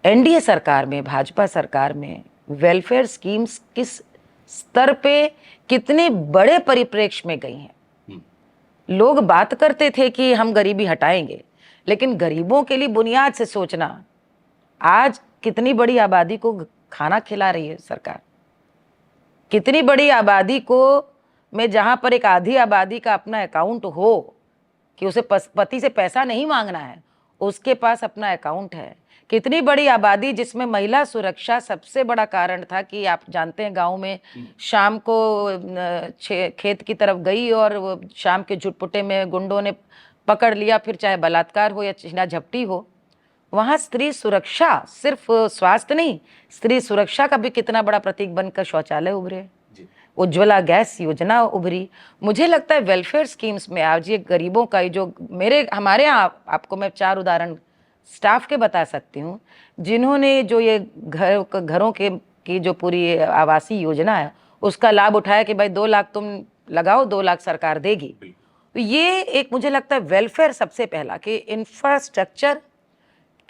एनडीए सरकार में, भाजपा सरकार में वेलफेयर स्कीम्स किस स्तर पे, कितने बड़े परिप्रेक्ष्य में गई हैं। लोग बात करते थे कि हम गरीबी हटाएंगे, लेकिन गरीबों के लिए बुनियाद से सोचना, आज कितनी बड़ी आबादी को खाना खिला रही है सरकार, कितनी बड़ी आबादी को, में जहां पर एक आधी आबादी का अपना अकाउंट हो, कि उसे पति से पैसा नहीं मांगना है, उसके पास अपना अकाउंट है। कितनी बड़ी आबादी जिसमें महिला सुरक्षा सबसे बड़ा कारण था कि आप जानते हैं गांव में शाम को खेत की तरफ गई और वो शाम के झुटपुटे में गुंडों ने पकड़ लिया, फिर चाहे बलात्कार हो या छीना झपटी हो, वहां स्त्री सुरक्षा, सिर्फ स्वास्थ्य नहीं, स्त्री सुरक्षा का भी कितना बड़ा प्रतीक बनकर शौचालय उभरे, उज्ज्वला गैस योजना उभरी। मुझे लगता है वेलफेयर स्कीम्स में आज ये गरीबों का, जो हमारे यहाँ, आपको मैं 4 उदाहरण स्टाफ के बता सकती हूँ, जिन्होंने जो ये घरों के की जो पूरी आवासीय योजना है उसका लाभ उठाया कि भाई 2 लाख तुम लगाओ, 2 लाख सरकार देगी। तो ये एक, मुझे लगता है वेलफेयर सबसे पहला, कि इंफ्रास्ट्रक्चर,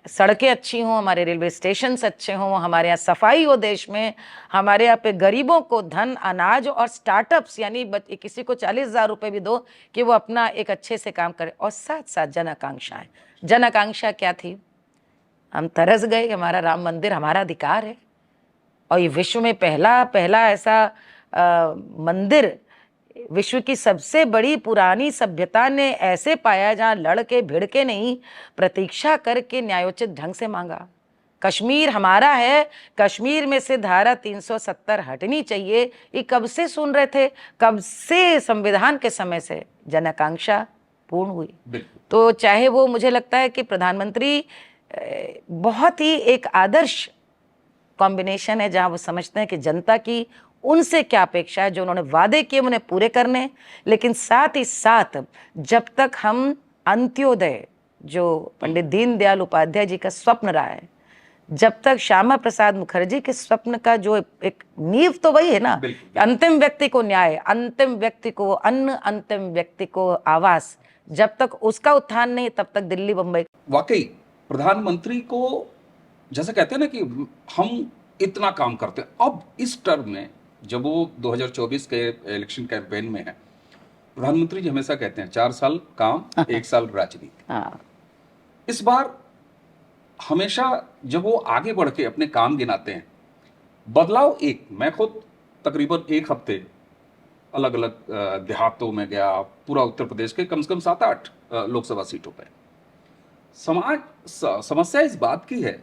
सड़कें अच्छी हों, हमारे रेलवे स्टेशन अच्छे हों, हमारे यहाँ सफाई हो देश में, हमारे यहाँ पे गरीबों को धन, अनाज और स्टार्टअप्स, यानी किसी को 40,000 रुपये भी दो कि वो अपना एक अच्छे से काम करे। और साथ साथ जन आकांक्षाएं। जन आकांक्षा क्या थी? हम तरस गए, हमारा राम मंदिर हमारा अधिकार है, और ये विश्व में पहला ऐसा मंदिर, विश्व की सबसे बड़ी पुरानी सभ्यता ने ऐसे पाया जहां लड़ के भिड़ के नहीं, प्रतीक्षा करके न्यायोचित ढंग से मांगा। कश्मीर हमारा है, कश्मीर में से धारा 370 हटनी चाहिए, ये कब से सुन रहे थे, कब से, संविधान के समय से जन आकांक्षा पूर्ण हुई। तो चाहे वो, मुझे लगता है कि प्रधानमंत्री बहुत ही एक आदर्श कॉम्बिनेशन है, जहां वो समझते हैं कि जनता की उनसे क्या अपेक्षा है, जो उन्होंने वादे किए उन्हें पूरे करने, लेकिन साथ ही साथ जब तक हम अंत्योदय, जो पंडित दीनदयाल उपाध्याय जी का स्वप्न रहा है, जब तक श्यामा प्रसाद मुखर्जी के स्वप्न का जो एक नींव तो वही है ना, अंतिम व्यक्ति को न्याय, अंतिम व्यक्ति को अन्न, अंतिम व्यक्ति को आवास, जब तक उसका उत्थान नहीं, तब तक दिल्ली बंबई। वाकई प्रधानमंत्री को, जैसे कहते हैं ना कि हम इतना काम करते हैं, अब इस टर्म में जब वो 2024 के इलेक्शन कैंपेन में है, प्रधानमंत्री जी हमेशा कहते हैं 4 साल काम 1 साल राजनीति। इस बार हमेशा जब वो आगे बढ़ के अपने काम गिनाते हैं, बदलाव एक, मैं खुद तकरीबन 1 हफ्ते अलग अलग देहातों में गया, पूरा उत्तर प्रदेश के कम से कम 7-8 लोकसभा सीटों पर। समस्या इस बात की है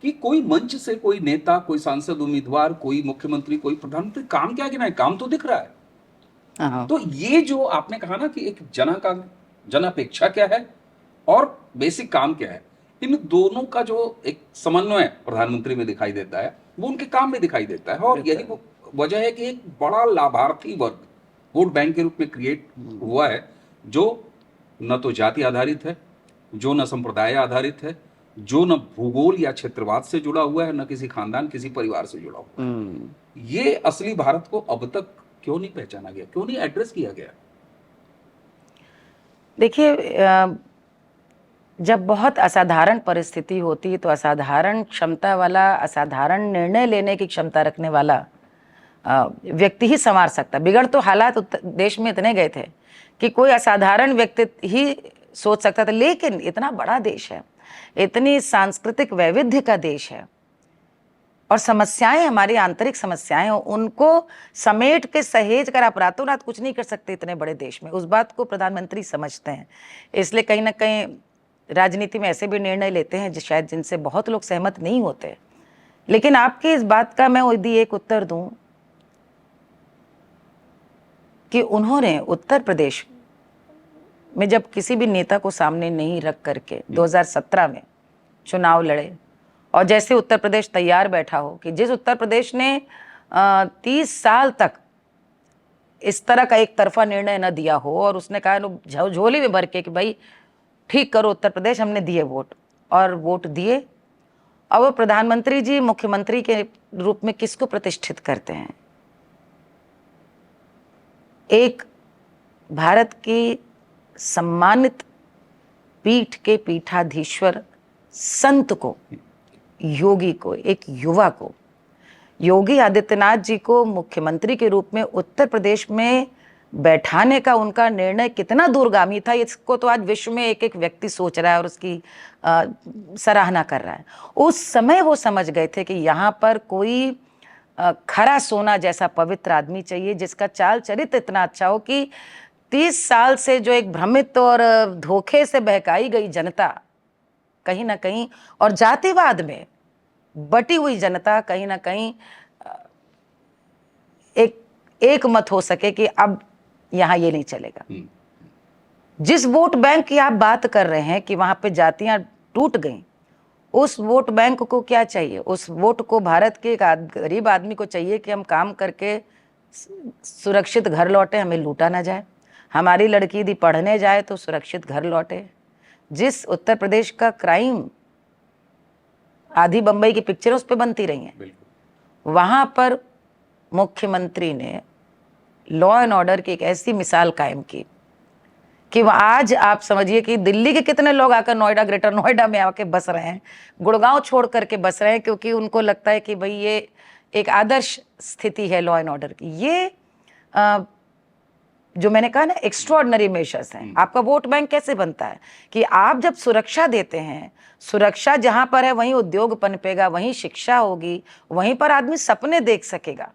कि कोई मंच से कोई नेता, कोई सांसद उम्मीदवार, कोई मुख्यमंत्री, कोई प्रधानमंत्री काम क्या गिनाए, काम तो दिख रहा है, हाँ। तो ये जो आपने कहा ना कि एक जन अपेक्षा क्या है और बेसिक काम क्या है, इन दोनों का जो एक समन्वय प्रधानमंत्री में दिखाई देता है, वो उनके काम में दिखाई देता है। और यही वो वजह है कि एक बड़ा लाभार्थी वर्ग वोट बैंक के रूप में क्रिएट हुआ है, जो न तो जाति आधारित है, जो न संप्रदाय आधारित है, जो न भूगोल या क्षेत्रवाद से जुड़ा हुआ है, न किसी खानदान किसी परिवार से जुड़ा हुआ है। ये असली भारत को अब तक क्यों नहीं पहचाना गया, क्यों नहीं एड्रेस किया गया? देखिए, जब बहुत असाधारण परिस्थिति होती है तो असाधारण क्षमता वाला, असाधारण निर्णय लेने की क्षमता रखने वाला व्यक्ति ही संवार सकता। बिगड़ तो हालात देश में इतने गए थे कि कोई असाधारण व्यक्ति ही सोच सकता था, लेकिन इतना बड़ा देश है, इतनी सांस्कृतिक वैविध्य का देश है, और समस्याएं, हमारी आंतरिक समस्याएं, उनको समेट के सहेज कर आप रातों रात कुछ नहीं कर सकते इतने बड़े देश में। उस बात को प्रधानमंत्री समझते हैं, इसलिए कहीं ना कहीं राजनीति में ऐसे भी निर्णय लेते हैं जो शायद जिनसे बहुत लोग सहमत नहीं होते। लेकिन आपकी इस बात का मैं यदि एक उत्तर दूं कि उन्होंने उत्तर प्रदेश में जब किसी भी नेता को सामने नहीं रख करके 2017 में चुनाव लड़े, और जैसे उत्तर प्रदेश तैयार बैठा हो कि जिस उत्तर प्रदेश ने 30 साल तक इस तरह का एक तरफा निर्णय न दिया हो, और उसने कहा लोग झोली में भर के कि भाई ठीक करो उत्तर प्रदेश, हमने दिए वोट, और वोट दिए। अब वो प्रधानमंत्री जी मुख्यमंत्री के रूप में किसको प्रतिष्ठित करते हैं? एक भारत की सम्मानित पीठ के पीठाधीश्वर संत को, योगी को, एक युवा को, योगी आदित्यनाथ जी को मुख्यमंत्री के रूप में उत्तर प्रदेश में बैठाने का उनका निर्णय कितना दूरगामी था, इसको तो आज विश्व में एक एक व्यक्ति सोच रहा है और उसकी सराहना कर रहा है। उस समय वो समझ गए थे कि यहाँ पर कोई खरा सोना जैसा पवित्र आदमी चाहिए, जिसका चाल चरित्र इतना अच्छा हो कि 30 साल से जो एक भ्रमित और धोखे से बहकाई गई जनता कहीं ना कहीं, और जातिवाद में बटी हुई जनता कहीं ना कहीं एक मत हो सके कि अब यहां ये नहीं चलेगा। जिस वोट बैंक की आप बात कर रहे हैं कि वहां पे जातियां टूट गईं, उस वोट बैंक को क्या चाहिए? उस वोट को भारत के एक गरीब आदमी को चाहिए कि हम काम करके सुरक्षित घर लौटे, हमें लूटा ना जाए, हमारी लड़की यदि पढ़ने जाए तो सुरक्षित घर लौटे। जिस उत्तर प्रदेश का क्राइम, आधी बंबई की पिक्चरें उस पर बनती रही हैं, वहां पर मुख्यमंत्री ने लॉ एंड ऑर्डर की एक ऐसी मिसाल कायम की कि आज आप समझिए कि दिल्ली के कितने लोग आकर नोएडा, ग्रेटर नोएडा में आके बस रहे हैं, गुड़गांव छोड़ करके बस रहे हैं, क्योंकि उनको लगता है कि भाई ये एक आदर्श स्थिति है लॉ एंड ऑर्डर की। ये जो मैंने कहा ना, एक्स्ट्रॉर्डनरी मेजर्स हैं। आपका वोट बैंक कैसे बनता है कि आप जब सुरक्षा देते हैं, सुरक्षा जहां पर है वहीं उद्योग पनपेगा, वहीं शिक्षा होगी, वहीं पर आदमी सपने देख सकेगा।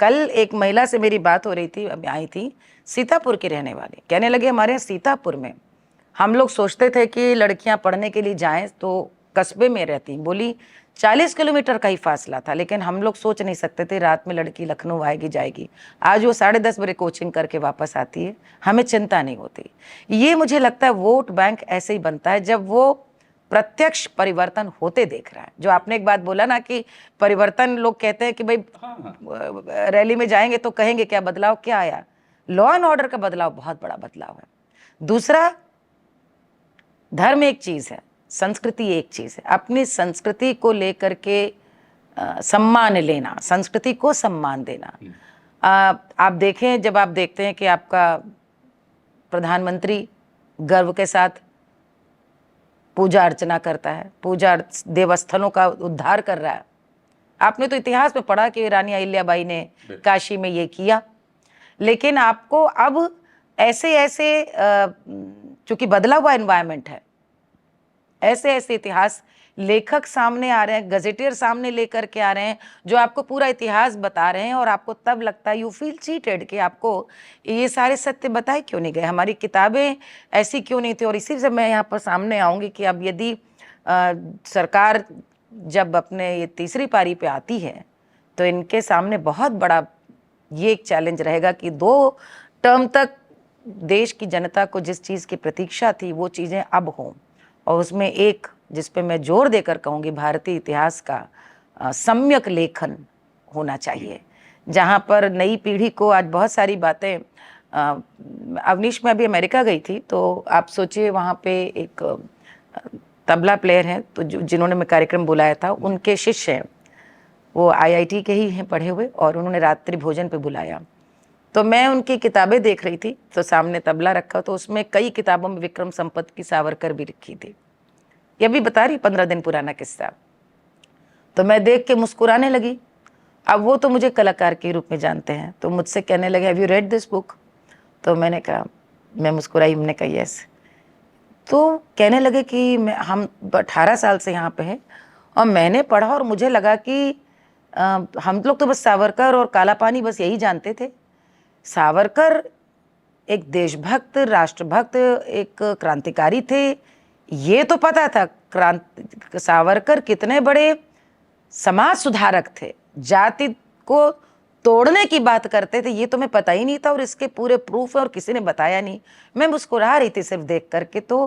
कल एक महिला से मेरी बात हो रही थी, अभी आई थी, सीतापुर की रहने वाली, कहने लगे हमारे यहाँ सीतापुर में हम लोग सोचते थे कि लड़कियां पढ़ने के लिए जाएं तो कस्बे में रहती, बोली 40 किलोमीटर का ही फासला था, लेकिन हम लोग सोच नहीं सकते थे रात में लड़की लखनऊ आएगी जाएगी। आज वो 10:30 बजे कोचिंग करके वापस आती है, हमें चिंता नहीं होती। ये मुझे लगता है वोट बैंक ऐसे ही बनता है जब वो प्रत्यक्ष परिवर्तन होते देख रहा है। जो आपने एक बात बोला ना कि परिवर्तन, लोग कहते हैं कि भाई रैली में जाएंगे तो कहेंगे क्या बदलाव क्या आया? लॉ एंड ऑर्डर का बदलाव बहुत बड़ा बदलाव है। दूसरा, धर्म एक चीज है, संस्कृति एक चीज है। अपनी संस्कृति को लेकर के सम्मान लेना, संस्कृति को सम्मान देना। आप देखें, जब आप देखते हैं कि आपका प्रधानमंत्री गर्व के साथ पूजा अर्चना करता है, पूजा देवस्थलों का उद्धार कर रहा है। आपने तो इतिहास में पढ़ा कि रानी अहिल्याबाई ने काशी में ये किया, लेकिन आपको अब ऐसे ऐसे चूंकि बदला हुआ एनवायरनमेंट है, ऐसे ऐसे इतिहास लेखक सामने आ रहे हैं, गजेटियर सामने लेकर के आ रहे हैं, जो आपको पूरा इतिहास बता रहे हैं, और आपको तब लगता है, यू फील चीटेड, कि आपको ये सारे सत्य बताए क्यों नहीं गए, हमारी किताबें ऐसी क्यों नहीं थी। और इसी से मैं यहाँ पर सामने आऊँगी कि अब यदि सरकार जब अपने ये तीसरी पारी पे आती है तो इनके सामने बहुत बड़ा ये एक चैलेंज रहेगा कि 2 टर्म तक देश की जनता को जिस चीज़ की प्रतीक्षा थी वो चीज़ें अब हों। और उसमें एक जिस पे मैं जोर देकर कहूँगी, भारतीय इतिहास का सम्यक लेखन होना चाहिए, जहाँ पर नई पीढ़ी को आज बहुत सारी बातें अवनीश, मैं अभी अमेरिका गई थी, तो आप सोचिए वहाँ पे एक तबला प्लेयर हैं, तो जिन्होंने मैं कार्यक्रम बुलाया था उनके शिष्य हैं, वो आईआईटी के ही हैं पढ़े हुए, और उन्होंने रात्रि भोजन पे बुलाया। तो मैं उनकी किताबें देख रही थी, तो सामने तबला रखा, तो उसमें कई किताबों में विक्रम संपत की सावरकर भी लिखी थी। ये भी बता रही 15 दिन पुराना किस्सा। तो मैं देख के मुस्कुराने लगी। अब वो तो मुझे कलाकार के रूप में जानते हैं, तो मुझसे कहने लगे have you read this book? तो मैंने कहा, मैं मुस्कुराई, हमने कहा यस। तो कहने लगे कि हम 18 साल से यहाँ पे हैं और मैंने पढ़ा और मुझे लगा कि हम लोग तो बस सावरकर और काला पानी बस यही जानते थे। सावरकर एक देशभक्त, राष्ट्रभक्त, एक क्रांतिकारी थे, ये तो पता था। सावरकर कितने बड़े समाज सुधारक थे, जाति को तोड़ने की बात करते थे, ये तो मैं पता ही नहीं था, और इसके पूरे प्रूफ है और किसी ने बताया नहीं। मैं मुस्कुरा रही थी सिर्फ देख करके। तो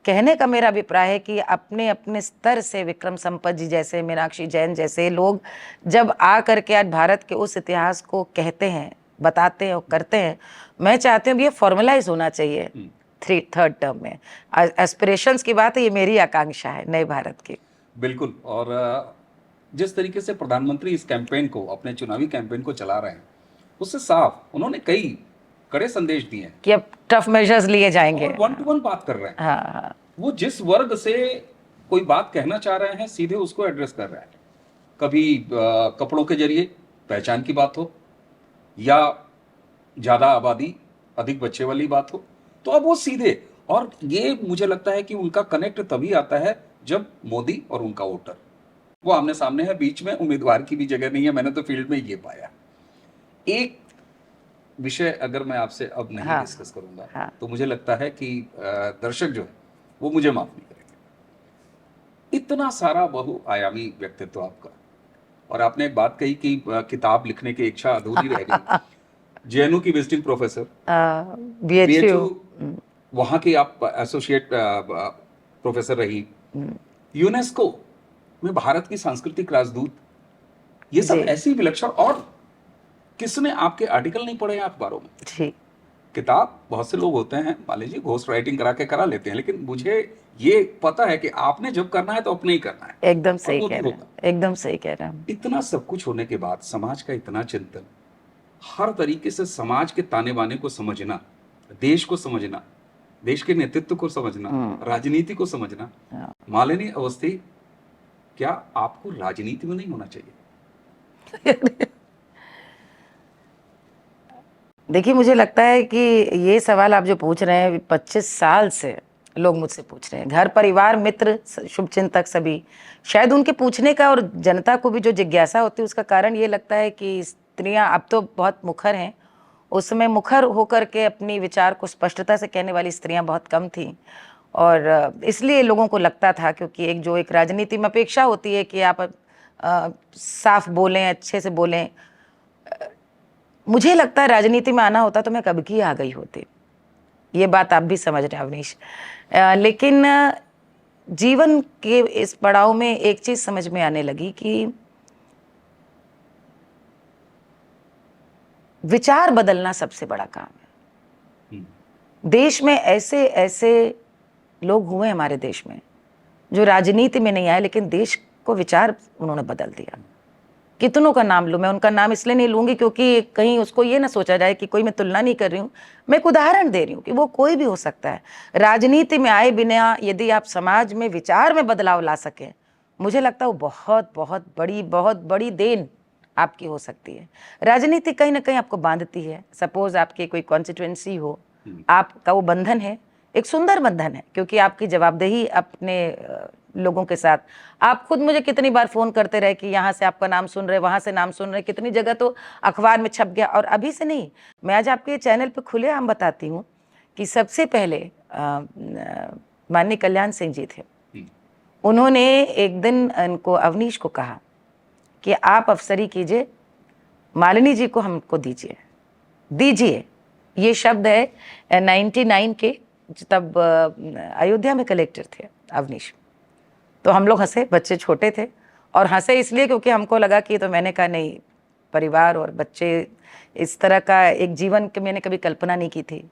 कहने का मेरा अभिप्राय है कि अपने अपने स्तर से विक्रम संपत जी जैसे, मीनाक्षी जैन जैसे लोग जब आ करके आज भारत के उस इतिहास को कहते हैं, बताते हैं और करते हैं, मैं चाहती हूँ ये फॉर्मलाइज होना चाहिए 3rd टर्म में। एस्पिरेशंस की बात है, ये मेरी आकांक्षा है नए भारत की। बिल्कुल। और जिस तरीके से प्रधानमंत्री इस कैंपेन को, अपने चुनावी कैंपेन को चला रहे हैं, उससे साफ उन्होंने कई कड़े संदेश दिए हैं कि अब टफ मेजर्स लिए जाएंगे और 1 to 1 बात कर रहे हैं। हाँ। वो जिस वर्ग से कोई बात कहना चाह रहे हैं सीधे उसको एड्रेस कर रहे हैं। कभी कपड़ों के जरिए पहचान की बात हो, या ज्यादा आबादी, अधिक बच्चे वाली बात हो, तो अब वो सीधे। और ये मुझे लगता है कि उनका कनेक्ट तभी आता है जब मोदी और उनका वोटर वो आमने सामने है, बीच में उम्मीदवार की भी जगह नहीं है। मैंने तो फील्ड में ये पाया। एक विषय अगर मैं आपसे अब नहीं डिस्कस करूंगा तो मुझे लगता है कि दर्शक जो है वो मुझे माफ नहीं करेंगे। इतना सारा बहुआयामी व्यक्तित्व आपका, और आपने एक बात कही कि किताब लिखने की इच्छा अधूरी रह गई। जेएनयू की विजिटिंग प्रोफेसर, बीएचयू वहां की आप एसोसिएट प्रोफेसर रही, यूनेस्को में भारत की सांस्कृतिक राजदूत, ये सब ऐसी विलक्षण। और किसने आपके आर्टिकल नहीं पढ़े हैं अखबारों में? जी। किताब बहुत से लोग होते हैं, मान लीजिए घोस्ट राइटिंग करा के करा लेते हैं, लेकिन मुझे ये पता है कि आपने जब करना है तो अपने ही करना है। एकदम सही कह रहे हैं, एकदम सही कह रहे हैं। इतना सब कुछ होने के बाद समाज का इतना चिंतन, हर तरीके से समाज के ताने बाने को समझना, देश को समझना, देश के नेतृत्व को समझना, राजनीति को समझना। मालिनी अवस्थी, क्या आपको राजनीति में नहीं होना चाहिए? देखिए, मुझे लगता है कि ये सवाल आप जो पूछ रहे हैं 25 साल से लोग मुझसे पूछ रहे हैं, घर परिवार मित्र शुभचिंतक सभी। शायद उनके पूछने का और जनता को भी जो जिज्ञासा होती है उसका कारण ये लगता है कि स्त्रियां अब तो बहुत मुखर हैं, उस समय मुखर होकर के अपनी विचार को स्पष्टता से कहने वाली स्त्रियां बहुत कम थीं, और इसलिए लोगों को लगता था, क्योंकि एक राजनीति में अपेक्षा होती है कि आप साफ बोलें, अच्छे से बोलें। मुझे लगता है राजनीति में आना होता तो मैं कब की आ गई होती, ये बात आप भी समझ रहे हैं अवनीश। लेकिन जीवन के इस पड़ाव में एक चीज समझ में आने लगी कि विचार बदलना सबसे बड़ा काम है। देश में ऐसे ऐसे लोग हुए हमारे देश में जो राजनीति में नहीं आए, लेकिन देश को विचार उन्होंने बदल दिया। कितनों का नाम लूं, मैं उनका नाम इसलिए नहीं लूंगी क्योंकि कहीं उसको ये ना सोचा जाए कि कोई मैं तुलना नहीं कर रही हूं, मैं एक उदाहरण दे रही हूं कि वो कोई भी हो सकता है। राजनीति में आए बिना यदि आप समाज में विचार में बदलाव ला सकें, मुझे लगता है वो बहुत बहुत बड़ी देन आपकी हो सकती है। राजनीति कहीं ना कहीं आपको बांधती है। सपोज आपकी कोई कॉन्स्टिट्यूएंसी हो, आपका वो बंधन है, एक सुंदर बंधन है, क्योंकि आपकी जवाबदेही अपने लोगों के साथ। आप खुद मुझे कितनी बार फोन करते रहे कि यहाँ से आपका नाम सुन रहे, वहां से नाम सुन रहे, कितनी जगह तो अखबार में छप गया। और अभी से नहीं, मैं आज आपके चैनल पे खुलेआम बताती हूँ कि सबसे पहले माननीय कल्याण सिंह जी थे, उन्होंने एक दिन इनको अवनीश को कहा कि आप अफसरी कीजिए मालिनी जी को हमको दीजिए दीजिए। ये शब्द है 99 के, तब अयोध्या में कलेक्टर थे अवनीश। तो हम लोग हंसे, बच्चे छोटे थे, और हंसे इसलिए क्योंकि हमको लगा कि, तो मैंने कहा नहीं, परिवार और बच्चे, इस तरह का एक जीवन की मैंने कभी कल्पना नहीं की थी।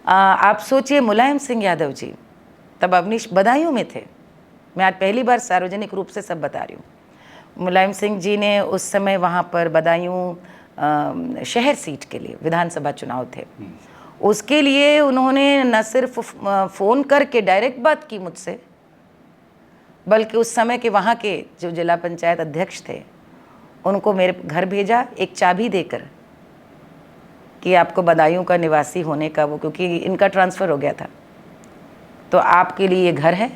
आप सोचिए, मुलायम सिंह यादव जी, तब अवनीश बदायूं में थे। मैं आज पहली बार सार्वजनिक रूप से सब बता रही हूँ। मुलायम सिंह जी ने उस समय वहाँ पर बदायूं शहर सीट के लिए विधानसभा चुनाव थे, उसके लिए उन्होंने न सिर्फ फ़ोन करके डायरेक्ट बात की मुझसे, बल्कि उस समय के वहाँ के जो जिला पंचायत अध्यक्ष थे उनको मेरे घर भेजा, एक चाबी देकर कि आपको बदायूं का निवासी होने का वो, क्योंकि इनका ट्रांसफ़र हो गया था, तो आपके लिए ये घर है,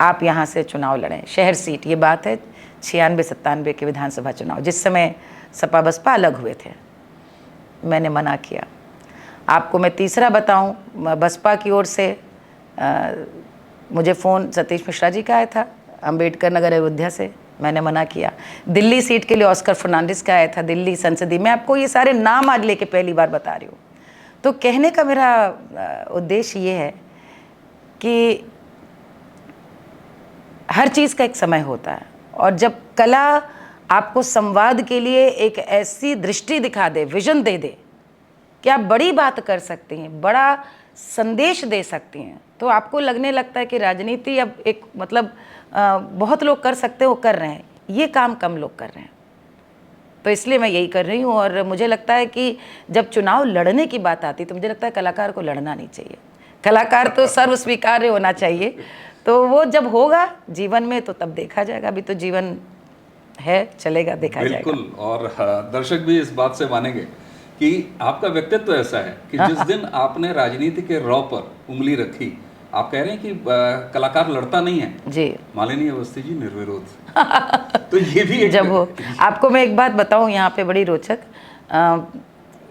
आप यहाँ से चुनाव लड़ें, शहर सीट। ये बात है 96-97 के विधानसभा चुनाव, जिस समय सपा बसपा अलग हुए थे। मैंने मना किया। आपको मैं तीसरा बताऊं, बसपा की ओर से मुझे फ़ोन सतीश मिश्रा जी का आया था, अंबेडकर नगर अयोध्या से, मैंने मना किया। दिल्ली सीट के लिए ऑस्कर फर्नांडिस का आया था, दिल्ली संसदीय। मैं आपको ये सारे नाम आज लेके पहली बार बता रही हूँ। तो कहने का मेरा उद्देश्य ये है कि हर चीज़ का एक समय होता है, और जब कला आपको संवाद के लिए एक ऐसी दृष्टि दिखा दे, विजन दे दे कि आप बड़ी बात कर सकती हैं, बड़ा संदेश दे सकती हैं, तो आपको लगने लगता है कि राजनीति अब एक मतलब बहुत लोग कर सकते हैं, वो कर रहे हैं, ये काम कम लोग कर रहे हैं। तो इसलिए मैं यही कर रही हूँ। और मुझे लगता है कि जब चुनाव लड़ने की बात आती है तो मुझे लगता है कलाकार को लड़ना नहीं चाहिए, कलाकार तो सर्व स्वीकार्य होना चाहिए। तो वो जब होगा जीवन में तो तब देखा जाएगा, अभी तो जीवन है, चलेगा, देखा जाएगा। बिल्कुल। और दर्शक भी इस बात से मानेंगे कि आपका व्यक्तित्व ऐसा है कि जिस दिन आपने राजनीति के रॉ पर उंगली रखी, आप कह रहे हैं कि कलाकार लड़ता नहीं है जी, मालिनी अवस्थी जी निर्विरोध। तो ये भी एक जब हो। आपको मैं एक बात बताऊं यहाँ पे बड़ी रोचक,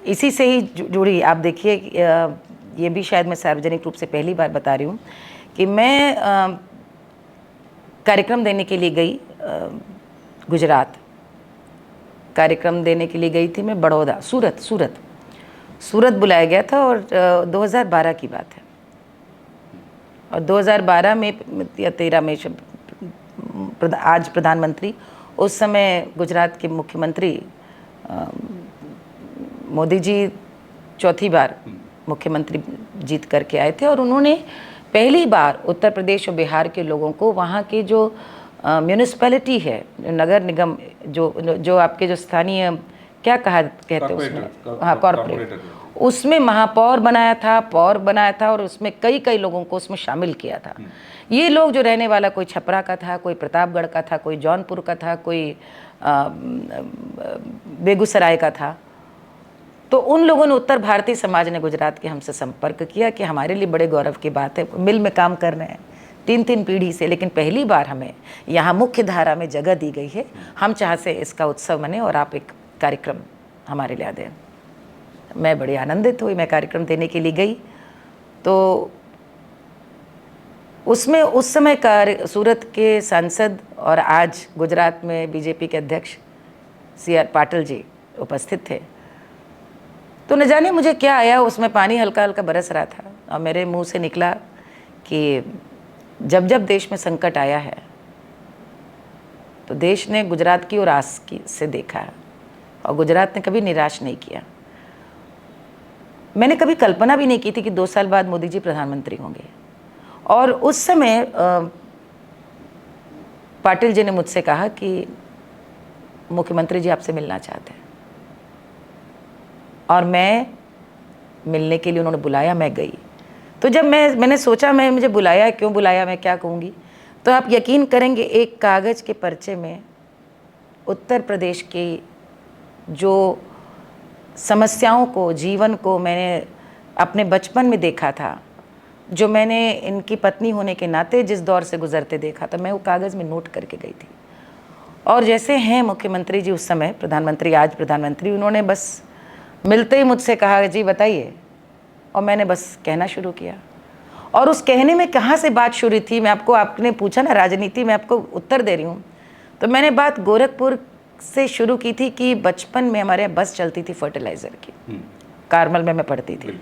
इसी से ही जुड़ी, आप देखिए, ये भी शायद मैं सार्वजनिक रूप से पहली बार बता रही हूँ कि मैं कार्यक्रम देने के लिए गई गुजरात, कार्यक्रम देने के लिए गई थी मैं बड़ौदा, सूरत बुलाया गया था, और 2012 की बात है। और 2012 में या 13 में आज प्रधानमंत्री, उस समय गुजरात के मुख्यमंत्री मोदी जी चौथी बार मुख्यमंत्री जीत करके आए थे, और उन्होंने पहली बार उत्तर प्रदेश और बिहार के लोगों को वहाँ के जो म्यूनिसिपैलिटी है, नगर निगम, जो आपके जो स्थानीय क्या कहते हैं उसमें, हाँ कॉर्पोरेट, उसमें महापौर बनाया था, पौर बनाया था, और उसमें कई लोगों को उसमें शामिल किया था। ये लोग जो रहने वाला, कोई छपरा का था, कोई प्रतापगढ़ का था, कोई जौनपुर का था, कोई बेगूसराय का था। तो उन लोगों ने, उत्तर भारतीय समाज ने गुजरात के हमसे संपर्क किया कि हमारे लिए बड़े गौरव की बात है, मिल में काम कर रहे हैं 3 पीढ़ी से, लेकिन पहली बार हमें यहाँ मुख्य धारा में जगह दी गई है, हम चाहते हैं इसका उत्सव मने और आप एक कार्यक्रम हमारे लिए दें। मैं बड़ी आनंदित हुई, मैं कार्यक्रम देने के लिए गई। तो उसमें उस समय सूरत के सांसद और आज गुजरात में बीजेपी के अध्यक्ष CR पाटिल जी उपस्थित थे। तो न जाने मुझे क्या आया, उसमें पानी हल्का हल्का बरस रहा था, और मेरे मुंह से निकला कि जब जब देश में संकट आया है तो देश ने गुजरात की ओर आस से देखा है, और गुजरात ने कभी निराश नहीं किया। मैंने कभी कल्पना भी नहीं की थी कि 2 साल बाद मोदी जी प्रधानमंत्री होंगे। और उस समय पाटिल जी ने मुझसे कहा कि मुख्यमंत्री जी आपसे मिलना चाहते हैं, और मैं मिलने के लिए उन्होंने बुलाया, मैं गई। तो जब मैंने सोचा मुझे बुलाया, क्यों बुलाया, मैं क्या कहूँगी, तो आप यकीन करेंगे, एक कागज़ के पर्चे में उत्तर प्रदेश की जो समस्याओं को, जीवन को मैंने अपने बचपन में देखा था, जो मैंने इनकी पत्नी होने के नाते जिस दौर से गुजरते देखा था, मैं वो कागज़ में नोट करके गई थी। और जैसे हैं मुख्यमंत्री जी उस समय, प्रधानमंत्री आज प्रधानमंत्री, उन्होंने बस मिलते ही मुझसे कहा जी बताइए, और मैंने बस कहना शुरू किया। और उस कहने में कहाँ से बात शुरू थी, मैं आपको, आपने पूछा ना राजनीति में, आपको उत्तर दे रही हूँ। तो मैंने बात गोरखपुर से शुरू की थी कि बचपन में हमारे यहाँ बस चलती थी फर्टिलाइज़र की, कारमल में मैं पढ़ती थी,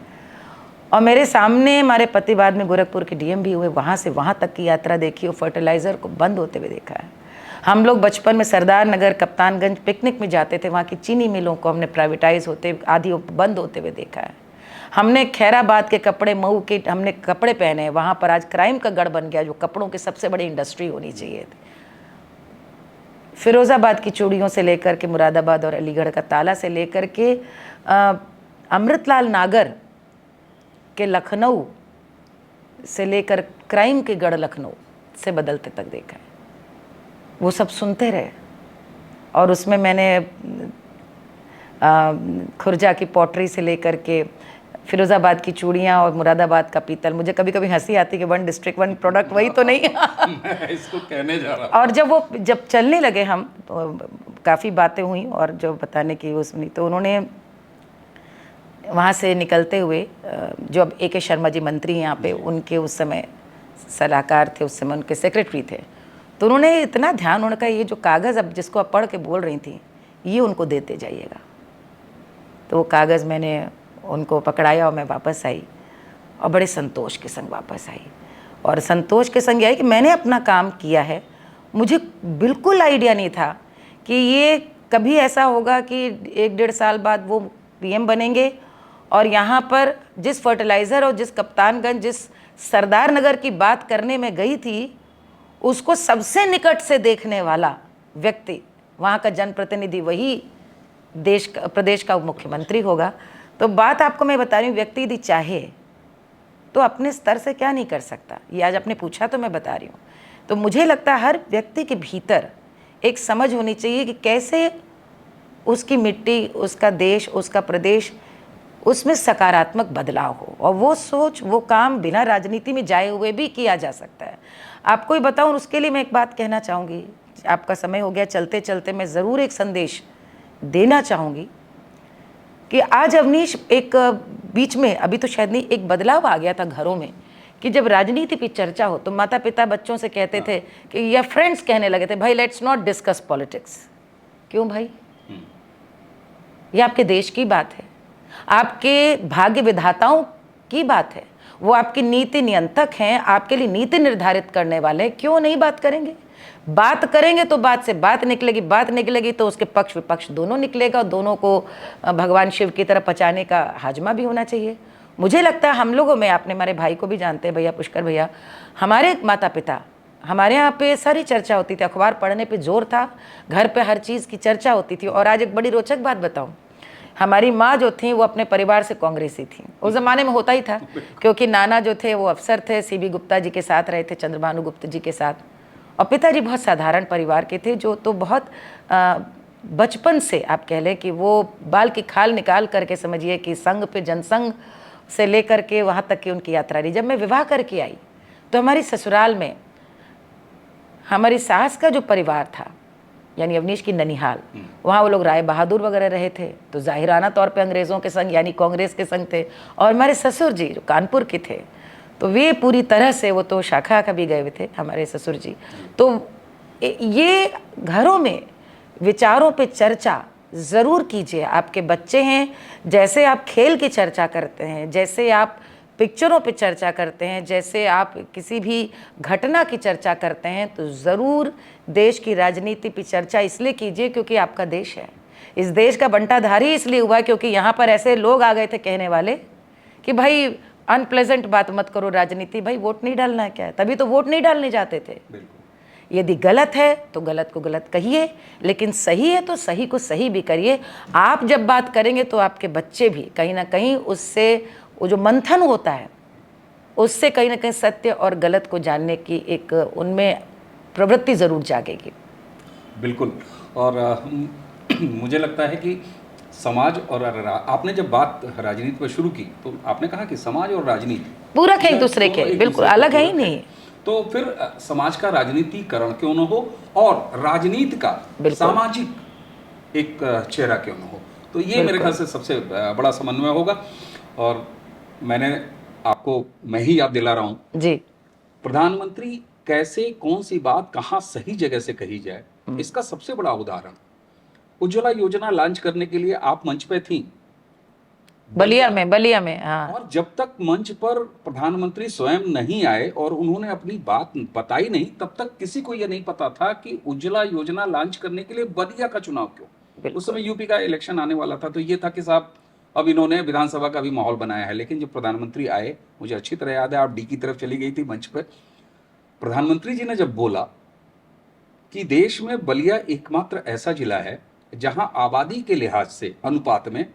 और मेरे सामने हमारे पति बाद में गोरखपुर के डीएम भी हुए, वहाँ से वहाँ तक की यात्रा देखी और फर्टिलाइज़र को बंद होते हुए देखा है। हम लोग बचपन में सरदार नगर, कप्तानगंज पिकनिक में जाते थे, वहाँ की चीनी मिलों को हमने प्राइवेटाइज होते, आधी बंद होते हुए देखा है। हमने खैराबाद के कपड़े, मऊ के हमने कपड़े पहने हैं, वहाँ पर आज क्राइम का गढ़ बन गया, जो कपड़ों की सबसे बड़ी इंडस्ट्री होनी चाहिए थी। फिरोज़ाबाद की चूड़ियों से लेकर के मुरादाबाद और अलीगढ़ का ताला से लेकर के अमृतलाल नागर के लखनऊ से लेकर क्राइम के गढ़ लखनऊ से बदलते तक देखा है। वो सब सुनते रहे, और उसमें मैंने खुर्जा की पॉटरी से लेकर के फिरोज़ाबाद की चूड़ियाँ और मुरादाबाद का पीतल, मुझे कभी कभी हंसी आती कि वन डिस्ट्रिक्ट वन प्रोडक्ट, वही तो नहीं मैं इसको कहने जा रहा और जब चलने लगे हम, तो काफ़ी बातें हुई और जो बताने की वो सुनी, तो उन्होंने वहाँ से निकलते हुए, जो अब AK शर्मा जी मंत्री हैं यहाँ पे, उनके उस समय सलाहकार थे, उस समय उनके सेक्रेटरी थे, तो उन्होंने इतना ध्यान, उन्होंने कहा ये जो कागज़ अब जिसको आप पढ़ के बोल रही थी, ये उनको देते जाइएगा। तो वो कागज़ मैंने उनको पकड़ाया और मैं वापस आई, और बड़े संतोष के संग वापस आई, और संतोष के संग आई कि मैंने अपना काम किया है। मुझे बिल्कुल आइडिया नहीं था कि ये कभी ऐसा होगा कि 1-1.5 साल बाद वो PM बनेंगे, और यहाँ पर जिस फर्टिलाइज़र और जिस कप्तानगंज, जिस सरदार नगर की बात करने में गई थी, उसको सबसे निकट से देखने वाला व्यक्ति, वहाँ का जनप्रतिनिधि, वही प्रदेश का मुख्यमंत्री होगा। तो बात आपको मैं बता रही हूँ, व्यक्ति यदि चाहे तो अपने स्तर से क्या नहीं कर सकता, ये आज आपने पूछा तो मैं बता रही हूँ। तो मुझे लगता है हर व्यक्ति के भीतर एक समझ होनी चाहिए कि कैसे उसकी मिट्टी, उसका देश, उसका प्रदेश, उसमें सकारात्मक बदलाव हो, और वो सोच, वो काम बिना राजनीति में जाए हुए भी किया जा सकता है। आपको ही बताऊँ, उसके लिए मैं एक बात कहना चाहूँगी, आपका समय हो गया, चलते चलते मैं ज़रूर एक संदेश देना चाहूँगी कि आज अवनीश, एक बीच में, अभी तो शायद नहीं, एक बदलाव आ गया था घरों में कि जब राजनीति की चर्चा हो तो माता पिता बच्चों से कहते थे कि, या फ्रेंड्स कहने लगे थे, भाई लेट्स नॉट डिस्कस पॉलिटिक्स। क्यों भाई? ये आपके देश की बात है, आपके भाग्य विधाताओं की बात है, वो आपकी नीति नियंत्रक हैं, आपके लिए नीति निर्धारित करने वाले, क्यों नहीं बात करेंगे? बात करेंगे तो बात से बात निकलेगी, बात निकलेगी तो उसके पक्ष विपक्ष दोनों निकलेगा, और दोनों को भगवान शिव की तरह पचाने का हाजमा भी होना चाहिए। मुझे लगता है हम लोगों में, आपने हमारे भाई को भी जानते हैं, भैया पुष्कर भैया, हमारे माता पिता, हमारे यहाँ पे सारी चर्चा होती थी, अखबार पढ़ने पे जोर था, घर पे हर चीज़ की चर्चा होती थी। और आज एक बड़ी रोचक बात बताऊँ, हमारी माँ जो थी वो अपने परिवार से कांग्रेसी थी, उस ज़माने में होता ही था, क्योंकि नाना जो थे वो अफसर थे, CB गुप्ता जी के साथ रहे थे, चंद्रभानु गुप्ता जी के साथ, और पिताजी बहुत साधारण परिवार के थे, जो तो बहुत बचपन से आप कह लें कि वो बाल की खाल निकाल करके, समझिए कि संघ पे जनसंघ से लेकर के वहाँ तक की उनकी यात्रा रही। जब मैं विवाह करके आई तो हमारी ससुराल में हमारी सास का जो परिवार था, यानी अवनीश की ननिहाल, वहाँ वो लोग राय बहादुर वगैरह रहे थे, तो जाहिराना तौर पे अंग्रेज़ों के संग यानी कांग्रेस के संग थे। और हमारे ससुर जी जो कानपुर के थे, तो वे पूरी तरह से, वो तो शाखा का भी गए हुए थे हमारे ससुर जी। तो ये घरों में विचारों पे चर्चा ज़रूर कीजिए। आपके बच्चे हैं, जैसे आप खेल की चर्चा करते हैं, जैसे आप पिक्चरों पे चर्चा करते हैं, जैसे आप किसी भी घटना की चर्चा करते हैं, तो ज़रूर देश की राजनीति पे चर्चा इसलिए कीजिए क्योंकि आपका देश है। इस देश का बंटाधारी इसलिए हुआ क्योंकि यहाँ पर ऐसे लोग आ गए थे कहने वाले कि भाई अनप्लेजेंट बात मत करो राजनीति, भाई वोट नहीं डालना है क्या है, तभी तो वोट नहीं डालने जाते थे। यदि गलत है तो गलत को गलत कहिए, लेकिन सही है तो सही को सही भी करिए। आप जब बात करेंगे तो आपके बच्चे भी कहीं ना कहीं उससे, वो जो मंथन होता है उससे कहीं ना कहीं सत्य और गलत को जानने की एक उनमें प्रवृत्ति ज़रूर जागेगी। बिल्कुल। और मुझे लगता है कि समाज और आपने जब बात राजनीति पर शुरू की तो आपने कहा कि समाज और राजनीति पूरक है एक दूसरे के, बिल्कुल अलग है ही नहीं। तो फिर समाज का राजनीतिकरण क्यों न हो और राजनीति का सामाजिक एक चेहरा क्यों न हो, तो ये मेरे ख्याल से सबसे बड़ा समन्वय होगा। और मैं ही याद दिला रहा हूँ जी, प्रधानमंत्री कैसे कौन सी बात कहाँ सही जगह से कही जाए, इसका सबसे बड़ा उदाहरण उज्ज्वला योजना लॉन्च करने के लिए आप मंच पे थी बलिया में, हाँ। और जब तक मंच पर प्रधानमंत्री स्वयं नहीं आए और उन्होंने अपनी बात बताई नहीं, तब तक किसी को यह नहीं पता था कि उज्ज्वला योजना लॉन्च करने के लिए बलिया का चुनाव क्यों। उस समय यूपी का इलेक्शन आने वाला था, तो ये था कि साहब अब इन्होंने विधानसभा का भी माहौल बनाया है। लेकिन जब प्रधानमंत्री आए, मुझे अच्छी तरह याद है, आप डी की तरफ चली गई थी मंच पर, प्रधानमंत्री जी ने जब बोला कि देश में बलिया एकमात्र ऐसा जिला है जहां आबादी के लिहाज से अनुपात में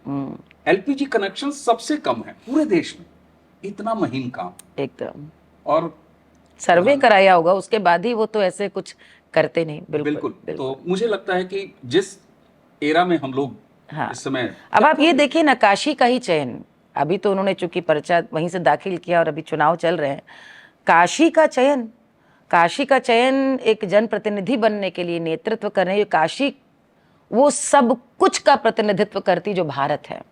एलपीजी कनेक्शन सबसे कम है पूरे देश में, इतना महीन काम एकदम। और सर्वे कराया होगा उसके बाद ही, वो तो ऐसे कुछ करते नहीं। बिल्कुल। तो मुझे लगता है कि जिस एरा में हम लोग हाँ। इस समय, अब आप ये देखिए ना, काशी का ही चयन, अभी तो उन्होंने चूंकि पर्चा वहीं से दाखिल किया और अभी चुनाव चल रहे हैं, काशी का चयन एक जनप्रतिनिधि बनने के लिए, नेतृत्व करने के, काशी वो सब कुछ का प्रतिनिधित्व करती जो भारत है,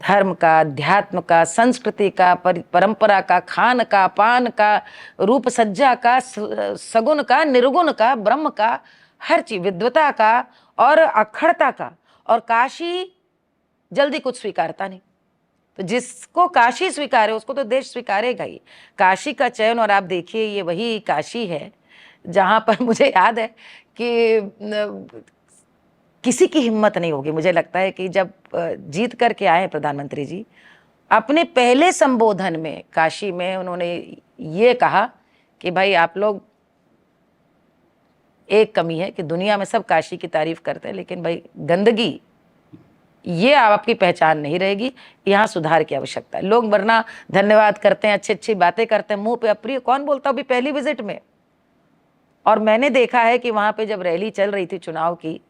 धर्म का, अध्यात्म का, संस्कृति का, परंपरा का, खान का, पान का, रूप सज्जा का, सगुण का, निर्गुण का, ब्रह्म का, हर चीज, विद्वता का और अखड़ता का। और काशी जल्दी कुछ स्वीकारता नहीं, तो जिसको काशी स्वीकारे उसको तो देश स्वीकारेगा ही। काशी का चयन, और आप देखिए ये वही काशी है जहां पर मुझे याद है कि किसी की हिम्मत नहीं होगी, मुझे लगता है कि जब जीत करके आए प्रधानमंत्री जी, अपने पहले संबोधन में काशी में उन्होंने ये कहा कि भाई आप लोग, एक कमी है कि दुनिया में सब काशी की तारीफ करते हैं, लेकिन भाई गंदगी, ये आपकी पहचान नहीं रहेगी, यहाँ सुधार की आवश्यकता है। लोग वरना धन्यवाद करते हैं, अच्छी अच्छी बातें करते हैं, मुंह पे अप्रिय कौन बोलता भी पहली विजिट में। और मैंने देखा है कि वहां पे जब रैली चल रही थी चुनाव की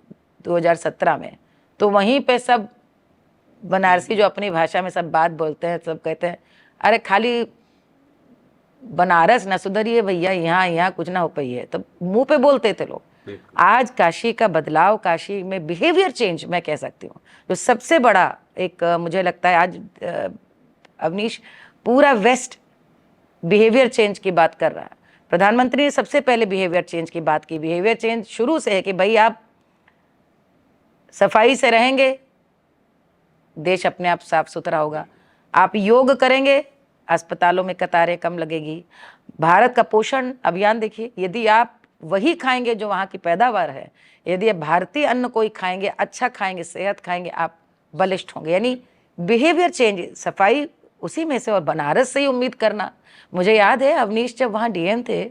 2017 में, तो वहीं पे सब बनारसी जो अपनी भाषा में सब बात बोलते हैं, सब कहते हैं अरे खाली बनारस न सुधरिए भैया, यहाँ कुछ ना हो पाई है, तो मुंह पे बोलते थे लोग। आज काशी का बदलाव, काशी में बिहेवियर चेंज मैं कह सकती हूँ, जो सबसे बड़ा एक मुझे लगता है आज अवनीश पूरा वेस्ट बिहेवियर चेंज की बात कर रहा है। प्रधानमंत्री ने सबसे पहले बिहेवियर चेंज की बात की। बिहेवियर चेंज शुरू से है कि भाई आप सफाई से रहेंगे, देश अपने आप साफ सुथरा होगा। आप योग करेंगे, अस्पतालों में कतारें कम लगेगी। भारत का पोषण अभियान देखिए, यदि आप वही खाएंगे जो वहाँ की पैदावार है, यदि आप भारतीय अन्न कोई खाएंगे, अच्छा खाएंगे, सेहत खाएंगे, आप बलिष्ठ होंगे। यानी बिहेवियर चेंज, सफाई उसी में से, और बनारस से ही उम्मीद करना। मुझे याद है अवनीश जब वहाँ डीएम थे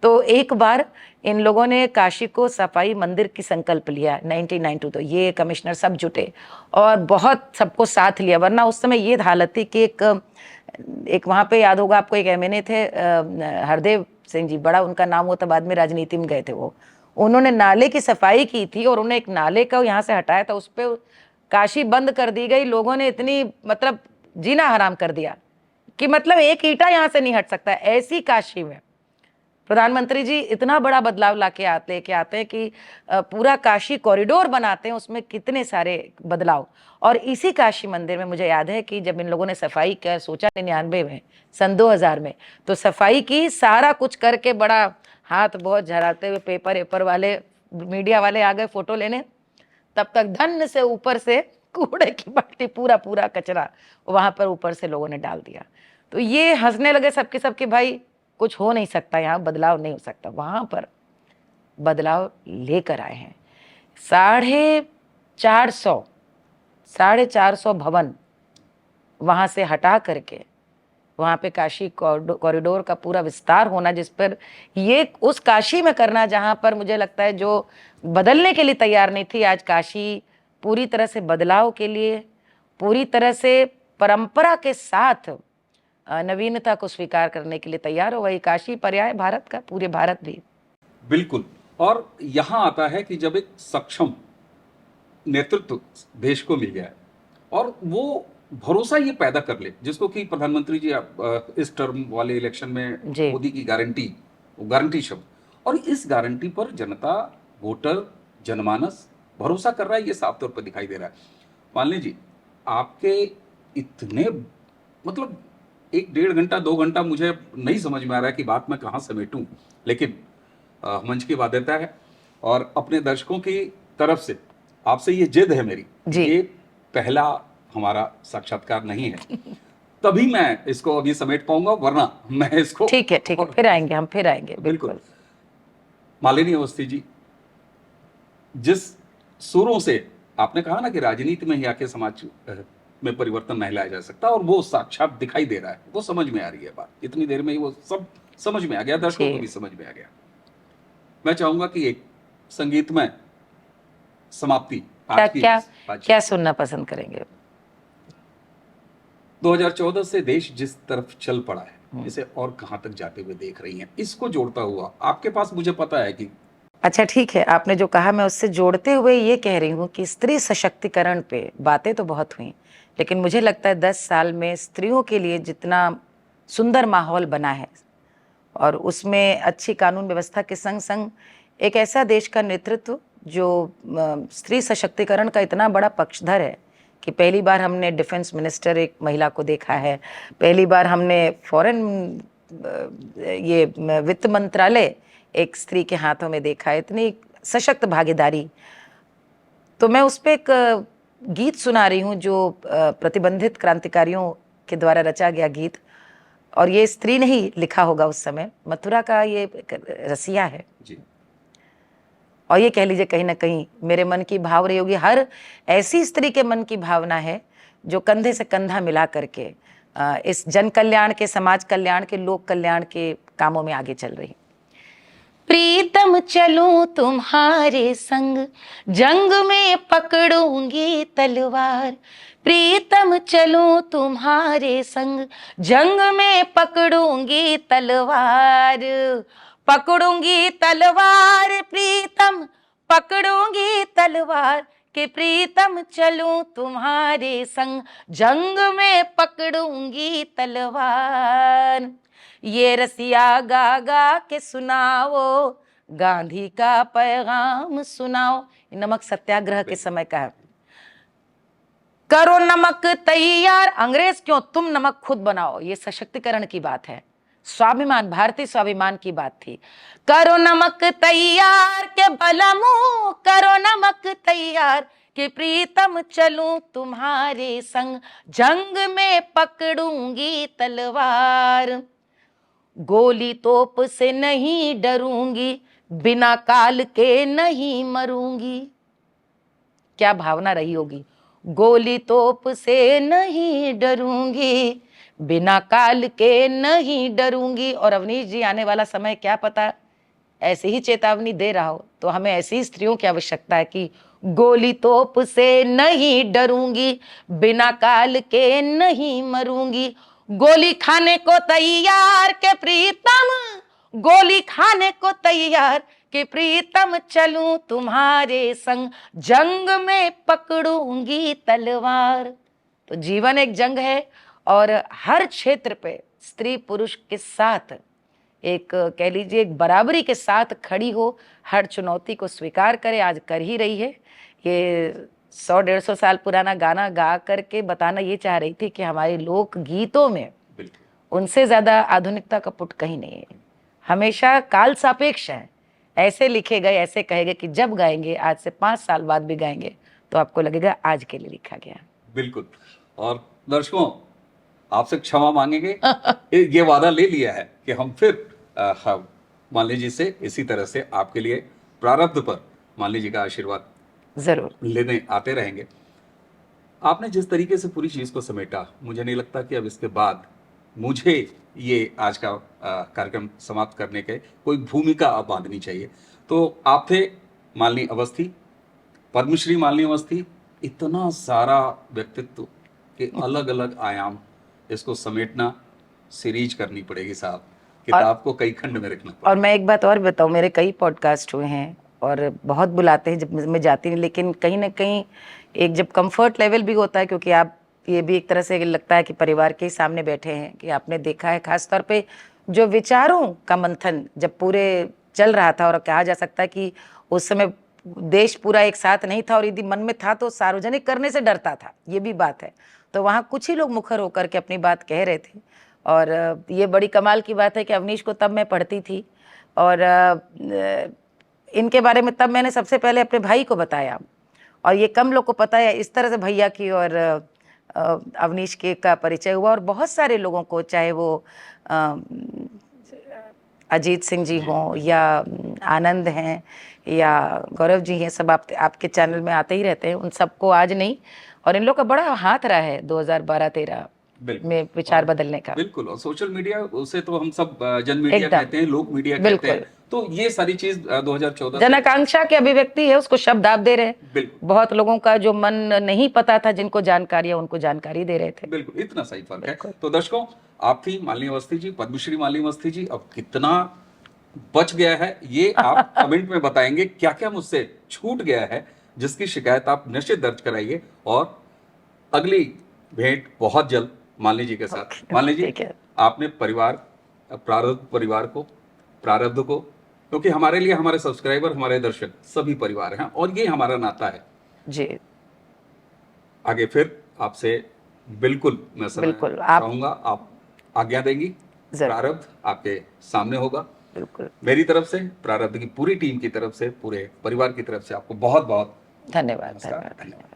तो एक बार इन लोगों ने काशी को सफाई मंदिर की संकल्प लिया 1992, तो ये कमिश्नर सब जुटे और बहुत सबको साथ लिया, वरना उस समय ये हालत थी कि एक वहाँ पे याद होगा आपको, एक एमएनए थे हरदेव सिंह जी, बड़ा उनका नाम हुआ था, बाद में राजनीति में गए थे वो, उन्होंने नाले की सफाई की थी और उन्हें एक नाले का यहाँ से हटाया था, उस पर काशी बंद कर दी गई। लोगों ने इतनी मतलब जीना हराम कर दिया कि मतलब एक ईंटा यहाँ से नहीं हट सकता। ऐसी काशी में प्रधानमंत्री जी इतना बड़ा बदलाव लेके आते हैं कि पूरा काशी कॉरिडोर बनाते हैं, उसमें कितने सारे बदलाव। और इसी काशी मंदिर में मुझे याद है कि जब इन लोगों ने सफाई का सोचा 99 में, सन 2000 में, तो सफाई की, सारा कुछ करके बड़ा हाथ बहुत झराते हुए पेपर वाले, मीडिया वाले आ गए फोटो लेने, तब तक धन से ऊपर से कूड़े की बाल्टी, पूरा कचरा वहां पर ऊपर से लोगों ने डाल दिया। तो ये हंसने लगे सबके भाई कुछ हो नहीं सकता, यहाँ बदलाव नहीं हो सकता। वहां पर बदलाव लेकर आए हैं। 450 भवन वहां से हटा करके वहां पे काशी कॉरिडोर का पूरा विस्तार होना, जिस पर ये उस काशी में करना जहां पर मुझे लगता है जो बदलने के लिए तैयार नहीं थी, आज काशी पूरी तरह से बदलाव के लिए, पूरी तरह से परंपरा के साथ नवीनता को स्वीकार करने के लिए तैयार हो। वही काशी पर्याय भारत का, पूरे भारत भी। बिल्कुल। और यहां आता है कि जब एक सक्षम नेतृत्व देश को मिल गया और वो भरोसा ये पैदा कर ले, जिसको कि प्रधानमंत्री जी इस टर्म वाले इलेक्शन में मोदी की गारंटी शब्द, और इस गारंटी पर जनता, वोटर, जनमानस भरोसा कर रहा है, ये साफ तौर पर दिखाई दे रहा है। मान लीजिए आपके इतने मतलब 1-1.5 घंटा 2 घंटा मुझे नहीं समझ में आ रहा है कि बात मैं कहाँ समेटूं, लेकिन मंच की बाध्यता है और अपने दर्शकों की तरफ से आपसे ये जिद है मेरी, जी। ये पहला हमारा साक्षात्कार नहीं है, तभी मैं इसको अभी समेट पाऊंगा, वरना मैं इसको ठीक है, ठीक है, फिर आएंगे, हम फिर आएंगे, बिल्कुल। बिल्कुल। मालिनी अवस्थी जी, जिस सुरों से आपने कहा ना कि राजनीति में ही आके समाज में परिवर्तन नहीं लाया जा सकता, और वो साक्षात दिखाई दे रहा है, वो समझ में आ रही है बात, इतनी देर में ही वो सब समझ में आ गया, दर्शकों को जी। भी समझ में आ गया। मैं चाहूंगा कि एक संगीतमय समाप्ति क्या आज की क्या इस बातचीत क्या की। सुनना पसंद करेंगे? 2014 से देश जिस तरफ चल पड़ा है, इसे और कहां तक जाते हुए देख रही हैं? इसको जोड़ता हुआ आपके पास, मुझे पता है कि अच्छा, ठीक है, आपने जो कहा मैं उससे जोड़ते हुए ये कह रही हूँ कि स्त्री सशक्तिकरण पे बातें तो बहुत हुई, लेकिन मुझे लगता है 10 साल में स्त्रियों के लिए जितना सुंदर माहौल बना है, और उसमें अच्छी कानून व्यवस्था के संग संग एक ऐसा देश का नेतृत्व जो स्त्री सशक्तिकरण का इतना बड़ा पक्षधर है कि पहली बार हमने डिफेंस मिनिस्टर एक महिला को देखा है, पहली बार हमने फॉरेन ये वित्त मंत्रालय एक स्त्री के हाथों में देखा है, इतनी सशक्त भागीदारी। तो मैं उस पर एक गीत सुना रही हूँ जो प्रतिबंधित क्रांतिकारियों के द्वारा रचा गया गीत, और ये स्त्री ने ही लिखा होगा उस समय, मथुरा का ये एक रसिया है जी, और ये कह लीजिए कहीं ना कहीं मेरे मन की भाव रही होगी, हर ऐसी स्त्री के मन की भावना है जो कंधे से कंधा मिला करके इस जन कल्याण के, समाज कल्याण के, लोक कल्याण के कामों में आगे चल रही। प्रीतम चलूं तुम्हारे संग, जंग में पकड़ूंगी तलवार। प्रीतम चलूं तुम्हारे संग, जंग में पकड़ूंगी तलवार। पकड़ूंगी तलवार प्रीतम, पकड़ूंगी तलवार, के प्रीतम चलूं तुम्हारे संग, जंग में पकड़ूंगी तलवार। ये रसिया गा गा के सुनाओ, गांधी का पैगाम सुनाओ। नमक सत्याग्रह के समय का है। करो नमक तैयार, अंग्रेज क्यों, तुम नमक खुद बनाओ। ये सशक्तिकरण की बात है, स्वाभिमान, भारतीय स्वाभिमान की बात थी। करो नमक तैयार के बलमू, करो नमक तैयार कि प्रीतम चलूं तुम्हारे संग, जंग में पकड़ूंगी तलवार। गोली तोप से नहीं डरूंगी, बिना काल के नहीं मरूंगी। क्या भावना रही होगी, गोली तोप से नहीं डरूंगी, बिना काल के नहीं डरूंगी। और अवनीश जी, आने वाला समय क्या पता ऐसे ही चेतावनी दे रहा हो, तो हमें ऐसी स्त्रियों की आवश्यकता है कि गोली तोप से नहीं डरूंगी, बिना काल के नहीं मरूंगी। गोली खाने को तैयार के प्रीतम, गोली खाने को तैयार कि प्रीतम चलूं तुम्हारे संग, जंग में पकड़ूंगी तलवार। तो जीवन एक जंग है, और हर क्षेत्र पे स्त्री पुरुष के साथ एक, कह लीजिए, एक बराबरी के साथ खड़ी हो, हर चुनौती को स्वीकार करे, आज कर ही रही है। ये 100-150 साल पुराना गाना गा करके बताना ये चाह रही थी कि हमारे लोक गीतों में उनसे ज्यादा आधुनिकता का पुट कहीं नहीं है, हमेशा काल सापेक्ष है। ऐसे लिखे गए, ऐसे कहे गए कि जब गाएंगे, आज से 5 साल बाद भी गाएंगे तो आपको लगेगा आज के लिए लिखा गया। बिल्कुल। और दर्शकों, आपसे क्षमा मांगेंगे, ये वादा ले लिया है कि हम फिर मालिनी जी से इसी तरह से आपके लिए प्रारब्ध पर मालिनी जी का आशीर्वाद जरूर लेने आते रहेंगे। आपने जिस तरीके से पूरी चीज को समेटा, मुझे नहीं लगता कि अब इसके बाद मुझे ये आज का कार्यक्रम समाप्त करने के कोई भूमिका अब बांधनी चाहिए। तो आप थे मालिनी अवस्थी, पद्मश्री मालिनी अवस्थी, इतना सारा व्यक्तित्व के अलग अलग आयाम, इसको समेटना, सीरीज करनी पड़ेगी साहब, किताब को कई खंड में रखना पड़ेगा। और मैं एक बात और बताऊं, मेरे कई पॉडकास्ट हुए हैं और बहुत बुलाते हैं जब मैं जाती नहीं, लेकिन कहीं ना कहीं एक जब कंफर्ट लेवल भी होता है, क्योंकि आप, ये भी एक तरह से लगता है कि परिवार के ही सामने बैठे हैं, कि आपने देखा है खासतौर पे जो विचारों का मंथन जब पूरे चल रहा था, और कहा जा सकता है कि उस समय देश पूरा एक साथ नहीं था, और यदि मन में था तो सार्वजनिक करने से डरता था, ये भी बात है। तो वहाँ कुछ ही लोग मुखर होकर के अपनी बात कह रहे थे, और ये बड़ी कमाल की बात है कि अवनीश को तब मैं पढ़ती थी, और इनके बारे में तब मैंने सबसे पहले अपने भाई को बताया, और ये कम लोग को पता है। इस तरह से भैया की और अवनीश के का परिचय हुआ, और बहुत सारे लोगों को, चाहे वो अ, अजीत सिंह जी हों या आनंद हैं या गौरव जी हैं, सब आपके चैनल में आते ही रहते हैं, उन सबको आज नहीं, और इन लोग का बड़ा हाथ रहा है 2012-13 बिल्कुल। में विचार और बदलने का। बिल्कुल, और सोशल मीडिया उसे तो हम सब जन मीडिया एकदम। कहते हैं, लोक मीडिया कहते बिल्कुल। हैं। तो ये सारी चीज 2014 जन से आकांक्षा की अभिव्यक्ति है, उसको शब्द आप दे रहे हैं। बिल्कुल बहुत लोगों का जो मन नहीं पता था, जिनको जानकारी है, उनको जानकारी दे रहे थे। बिल्कुल, इतना सही फर्क है। बिल्कुल। तो दर्शकों, आप थी मालिनी अवस्थी जी, पद्मश्री मालिनी अवस्थी जी। अब कितना बच गया है ये आप कमेंट में बताएंगे, क्या क्या मुझसे छूट गया है, जिसकी शिकायत आप निश्चित दर्ज कराइए। और अगली भेंट बहुत जल्द मालिनी जी के साथ। मालिनी जी, ठीक है। आपने प्रारब्ध को, क्योंकि हमारे लिए हमारे सब्सक्राइबर, हमारे दर्शक सभी परिवार हैं, और ये हमारा नाता है। जी आगे फिर आपसे बिल्कुल मैं समय बिल्कुल। आप चाहूंगा, आप आज्ञा देंगी। जरूर। प्रारब्ध आपके सामने होगा। बिल्कुल। मेरी तरफ से, प्रारब्ध की पूरी टीम की तरफ से, पूरे परिवार की तरफ से आपको बहुत बहुत धन्यवाद। नमस्कार, धन्यवाद। धन्यवाद।